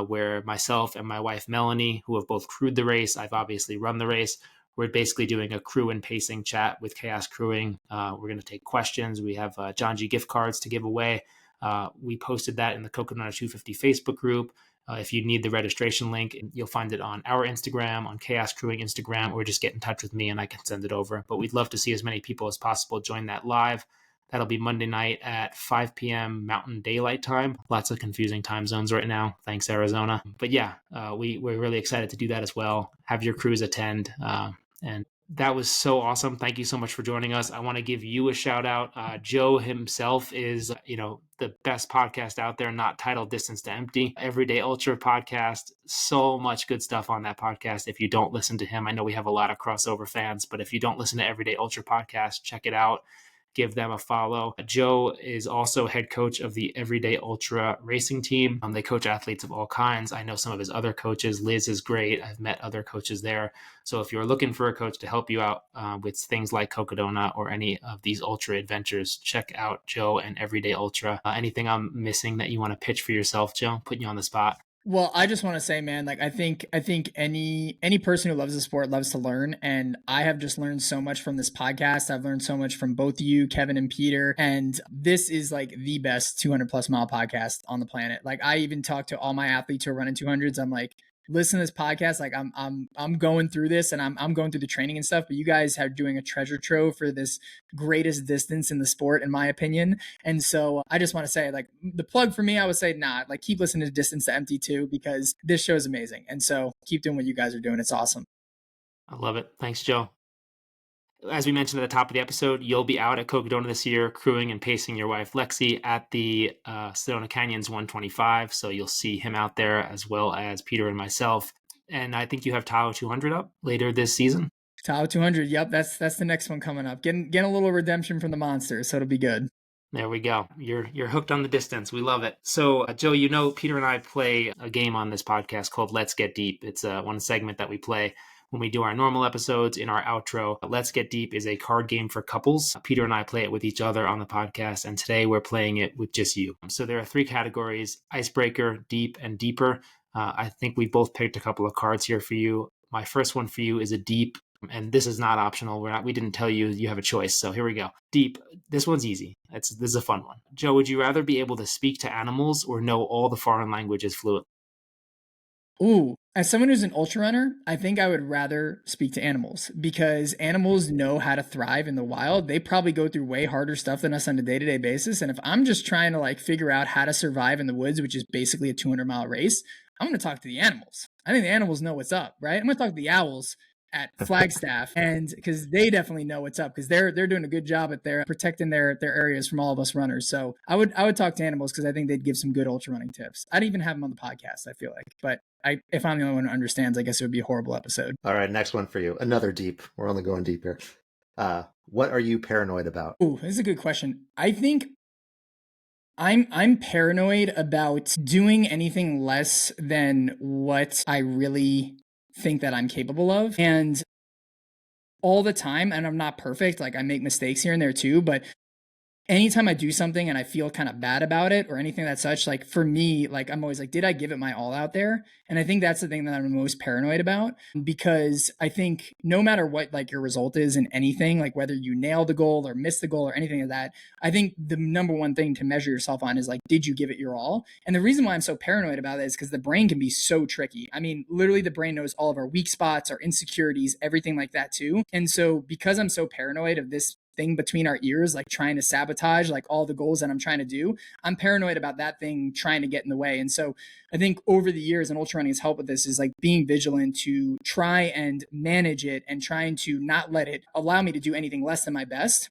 where myself and my wife Melanie, who have both crewed the race, I've obviously run the race. We're basically doing a crew and pacing chat with Chaos Crewing. We're going to take questions. We have John G gift cards to give away. We posted that in the Cocodona 250 Facebook group. If you need the registration link, you'll find it on our Instagram, on Chaos Crewing Instagram, or just get in touch with me and I can send it over. But we'd love to see as many people as possible join that live. That'll be Monday night at 5 p.m. Mountain Daylight Time. Lots of confusing time zones right now. Thanks, Arizona. But yeah, we're really excited to do that as well. Have your crews attend. And that was so awesome. Thank you so much for joining us. I want to give you a shout out. Joe himself is, the best podcast out there, not titled Distance to Empty. Everyday Ultra podcast. So much good stuff on that podcast. If you don't listen to him, I know we have a lot of crossover fans, but if you don't listen to Everyday Ultra podcast, check it out. Give them a follow. Joe is also head coach of the Everyday Ultra racing team. They coach athletes of all kinds. I know some of his other coaches. Liz is great. I've met other coaches there. So if you're looking for a coach to help you out with things like Cocodona or any of these ultra adventures, check out Joe and Everyday Ultra. Anything I'm missing that you want to pitch for yourself, Joe? Putting you on the spot. Well, I just want to say, man, like I think any person who loves the sport loves to learn, and I have just learned so much from this podcast. I've learned so much from both you, Kevin and Peter, and this is like the best 200 plus mile podcast on the planet. Like I even talk to all my athletes who are running 200s. I'm like, listen to this podcast. Like I'm going through this and I'm going through the training and stuff, but you guys are doing a treasure trove for this greatest distance in the sport, in my opinion. And so I just want to say, like, the plug for me, I would say, like keep listening to Distance to Empty too, because this show is amazing. And so keep doing what you guys are doing. It's awesome. I love it. Thanks, Joe. As we mentioned at the top of the episode, you'll be out at Cocodona this year, crewing and pacing your wife Lexi at the Sedona Canyons 125. So you'll see him out there as well as Peter and myself. And I think you have Tahoe 200 up later this season. Tahoe 200. Yep, that's the next one coming up. Getting a little redemption from the monster, so it'll be good. There we go. You're hooked on the distance. We love it. So, Joe, Peter and I play a game on this podcast called Let's Get Deep. It's one segment that we play when we do our normal episodes. In our outro, Let's Get Deep is a card game for couples. Peter and I play it with each other on the podcast, and today we're playing it with just you. So there are 3 categories: icebreaker, deep, and deeper. I think we both picked a couple of cards here for you. My first one for you is a deep, and this is not optional. We didn't tell you you have a choice. So here we go. Deep. This one's easy. This is a fun one. Joe, would you rather be able to speak to animals or know all the foreign languages fluently? Ooh, as someone who's an ultra runner, I think I would rather speak to animals, because animals know how to thrive in the wild. They probably go through way harder stuff than us on a day-to-day basis. And if I'm just trying to like figure out how to survive in the woods, which is basically a 200-mile race, I'm going to talk to the animals. I think the animals know what's up, right? I'm going to talk to the owls at Flagstaff, and because they definitely know what's up, because they're doing a good job at protecting their areas from all of us runners. So I would talk to animals, because I think they'd give some good ultra running tips. I'd even have them on the podcast, I feel like, but if I'm the only one who understands, I guess it would be a horrible episode. All right, next one for you. Another deep. We're only going deep here. What are you paranoid about? Ooh, this is a good question. I think I'm paranoid about doing anything less than what I really think that I'm capable of. And all the time, and I'm not perfect. Like I make mistakes here and there too, but anytime I do something and I feel kind of bad about it or anything that such, like for me, like I'm always like, did I give it my all out there? And I think that's the thing that I'm most paranoid about, because I think no matter what like your result is in anything, like whether you nail the goal or miss the goal or anything like that, I think the number one thing to measure yourself on is like, did you give it your all? And the reason why I'm so paranoid about it is because the brain can be so tricky. I mean, literally the brain knows all of our weak spots, our insecurities, everything like that too. And so because I'm so paranoid of this thing between our ears, like trying to sabotage like all the goals that I'm trying to do, I'm paranoid about that thing trying to get in the way. And so I think over the years, and ultra running has helped with this, is like being vigilant to try and manage it and trying to not let it allow me to do anything less than my best.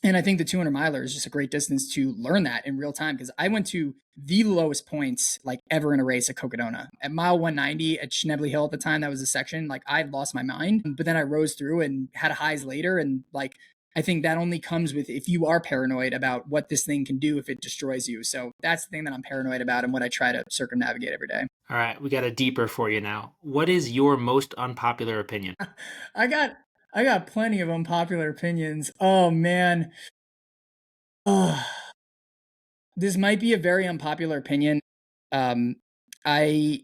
And I think the 200 miler is just a great distance to learn that in real time, because I went to the lowest points like ever in a race at Cocodona. At mile 190 at Schnebley Hill at the time, that was a section, like I lost my mind, but then I rose through and had highs later. And like, I think that only comes with if you are paranoid about what this thing can do if it destroys you. So that's the thing that I'm paranoid about and what I try to circumnavigate every day. All right, we got a deeper for you now. What is your most unpopular opinion? I got I got plenty of unpopular opinions. Oh man. Oh, this might be a very unpopular opinion. Um, I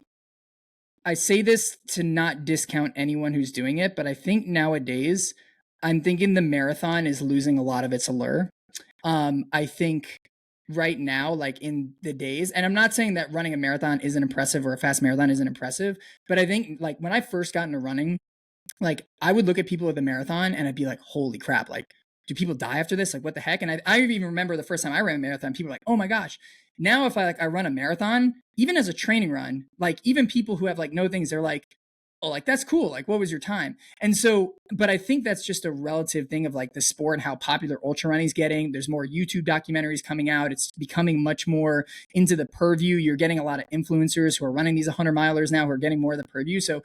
I say this to not discount anyone who's doing it, but I think nowadays I'm thinking the marathon is losing a lot of its allure. I think right now, like in the days, and I'm not saying that running a marathon isn't impressive or a fast marathon isn't impressive, but I think like when I first got into running, like I would look at people at the marathon and I'd be like, holy crap, like, do people die after this? Like, what the heck? And I even remember the first time I ran a marathon, people were like, oh my gosh. Now, if I run a marathon, even as a training run, like even people who have like no things, they're like, oh, like that's cool. Like, what was your time? And so, but I think that's just a relative thing of like the sport and how popular ultra running is getting. There's more YouTube documentaries coming out. It's becoming much more into the purview. You're getting a lot of influencers who are running these 100 milers now who are getting more of the purview. So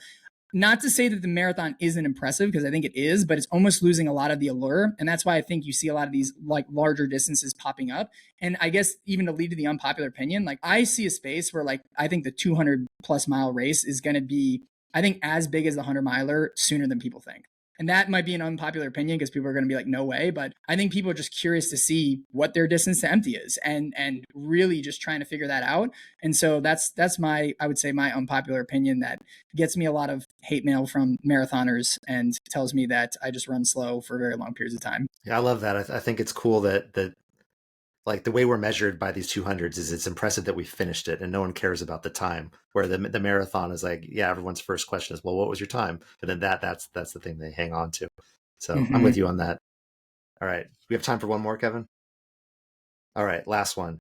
not to say that the marathon isn't impressive, because I think it is, but it's almost losing a lot of the allure. And that's why I think you see a lot of these like larger distances popping up. And I guess even to lead to the unpopular opinion, like I see a space where like I think the 200 plus mile race is going to be, I think, as big as the 100 miler sooner than people think. And that might be an unpopular opinion because people are going to be like, no way. But I think people are just curious to see what their distance to empty is, and really just trying to figure that out. And so that's my, I would say, my unpopular opinion that gets me a lot of hate mail from marathoners and tells me that I just run slow for very long periods of time. Yeah, I love that. I think it's cool that like the way we're measured by these 200s is it's impressive that we finished it and no one cares about the time, where the marathon is like, yeah, everyone's first question is, well, what was your time? But then that's the thing they hang on to. So I'm with you on that. All right, we have time for one more, Kevin. All right, last one.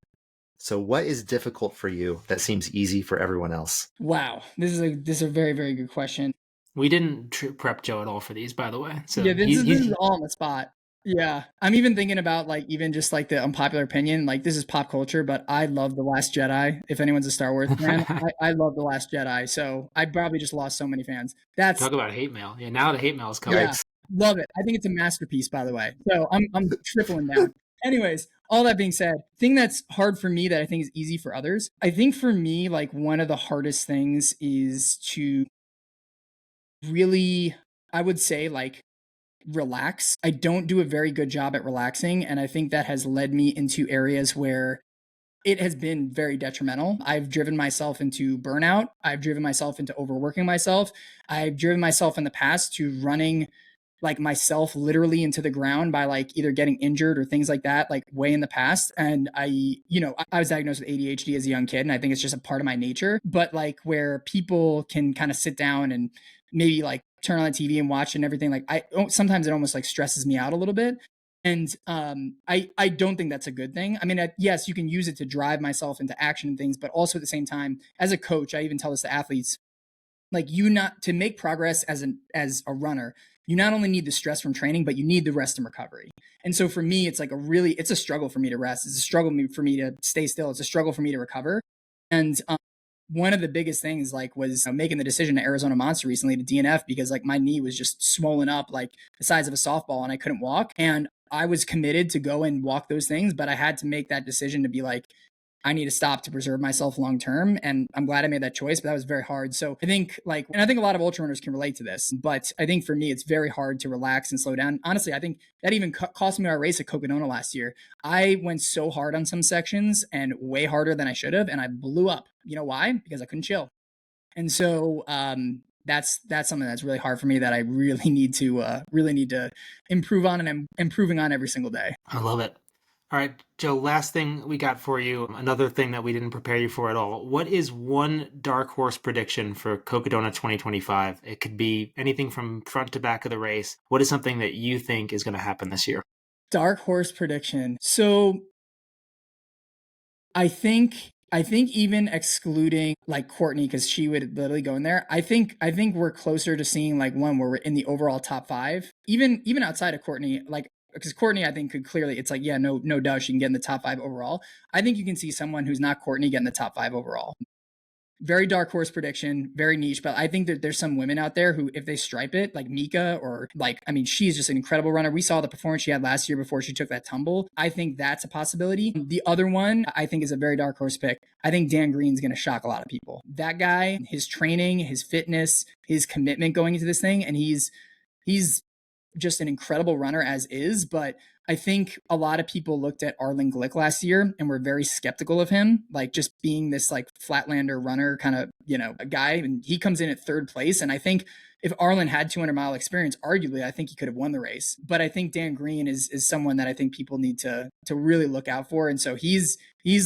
So what is difficult for you that seems easy for everyone else? Wow, this is a very, very good question. We didn't prep Joe at all for these, by the way. So Yeah, this is all on the spot. Yeah, I'm even thinking about like even just like the unpopular opinion. Like this is pop culture, but I love The Last Jedi. If anyone's a Star Wars fan, I love The Last Jedi. So I probably just lost so many fans. That's Talk about hate mail. Yeah, now the hate mail is coming. yeah, love it. I think it's a masterpiece, by the way. So I'm tripling down. Anyways, all that being said, thing that's hard for me that I think is easy for others. I think for me, like one of the hardest things is to really, I would say, like relax. I don't do a very good job at relaxing. And I think that has led me into areas where it has been very detrimental. I've driven myself into burnout. I've driven myself into overworking myself. I've driven myself in the past to running like myself literally into the ground by like either getting injured or things like that, like way in the past. And I was diagnosed with ADHD as a young kid, and I think it's just a part of my nature. But like where people can kind of sit down and maybe like turn on the TV and watch and everything, like sometimes it almost like stresses me out a little bit. And I don't think that's a good thing. I mean, yes, you can use it to drive myself into action and things, but also at the same time, as a coach, I even tell this to athletes, like you not to make progress as a runner, you not only need the stress from training, but you need the rest and recovery. And so for me, it's like it's a struggle for me to rest. It's a struggle for me to stay still. It's a struggle for me to recover. And one of the biggest things like was making the decision to Arizona Monster recently to DNF because like my knee was just swollen up like the size of a softball and I couldn't walk. And I was committed to go and walk those things, but I had to make that decision to be like, I need to stop to preserve myself long term. And I'm glad I made that choice, but that was very hard. So I think and I think a lot of ultra runners can relate to this, but I think for me, it's very hard to relax and slow down. Honestly, I think that even cost me our race at Cocodona last year. I went so hard on some sections and way harder than I should have, and I blew up. You know why? Because I couldn't chill. And so that's something that's really hard for me that I really need to improve on, and I'm improving on every single day. I love it. All right, Joe, last thing we got for you, another thing that we didn't prepare you for at all. What is one dark horse prediction for Cocodona 2025? It could be anything from front to back of the race. What is something that you think is going to happen this year? Dark horse prediction. So I think even excluding like Courtney, because she would literally go in there. I think we're closer to seeing like one where we're in the overall top 5, even outside of Courtney, like because Courtney I think could clearly, it's like, yeah, no doubt she can get in the top 5 overall. I think you can see someone who's not Courtney get in the top 5 overall. Very dark horse prediction, very niche, but I think that there's some women out there who, if they stripe it, like Mika, or like, I mean, she's just an incredible runner. We saw the performance she had last year before she took that tumble. I think that's a possibility. The other one I think is a very dark horse pick. I think Dan Green's going to shock a lot of people. That guy, his training, his fitness, his commitment going into this thing, and he's just an incredible runner as is, but I think a lot of people looked at Arlen Glick last year and were very skeptical of him, like just being this like flatlander runner kind of, a guy, and he comes in at 3rd place. And I think if Arlen had 200-mile experience, arguably, I think he could have won the race. But I think Dan Green is someone that I think people need to really look out for. And so he's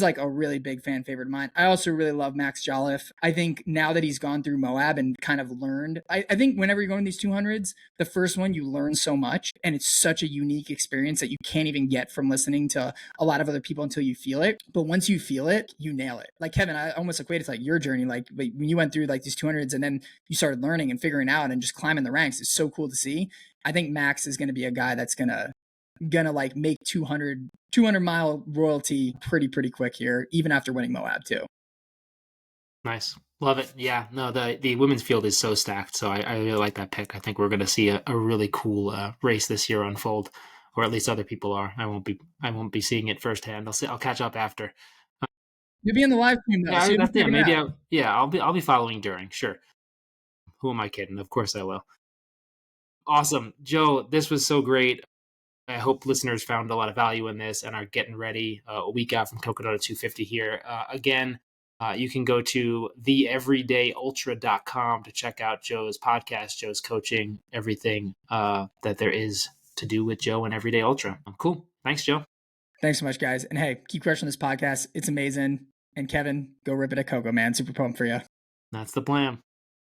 like a really big fan favorite of mine. I also really love Max Jolliffe. I think now that he's gone through Moab and kind of learned, I think whenever you go in these 200s, the first one, you learn so much, and it's such a unique experience that you can't even get from listening to a lot of other people until you feel it. But once you feel it, you nail it. Like Kevin, I almost equate it to like your journey. Like when you went through like these 200s and then you started learning and figuring out and just climbing the ranks, it's so cool to see. I think Max is going to be a guy that's gonna like make 200-mile royalty pretty quick here, even after winning Moab too. Nice. Love it. Yeah, no, the women's field is so stacked, so I really like that pick. I think we're going to see a really cool race this year unfold, or at least other people are. I won't be seeing it firsthand. I'll catch up after. You'll be in the live stream though. Yeah, So that's, yeah, maybe I'll be following during. Sure. Who am I kidding? Of course I will. Awesome. Joe, this was so great. I hope listeners found a lot of value in this and are getting ready a week out from Cocodona 250 here. Again, you can go to theeverydayultra.com to check out Joe's podcast, Joe's coaching, everything that there is to do with Joe and Everyday Ultra. Cool. Thanks, Joe. Thanks so much, guys. And hey, keep crushing this podcast. It's amazing. And Kevin, go rip it at Coco, man. Super pumped for you. That's the plan.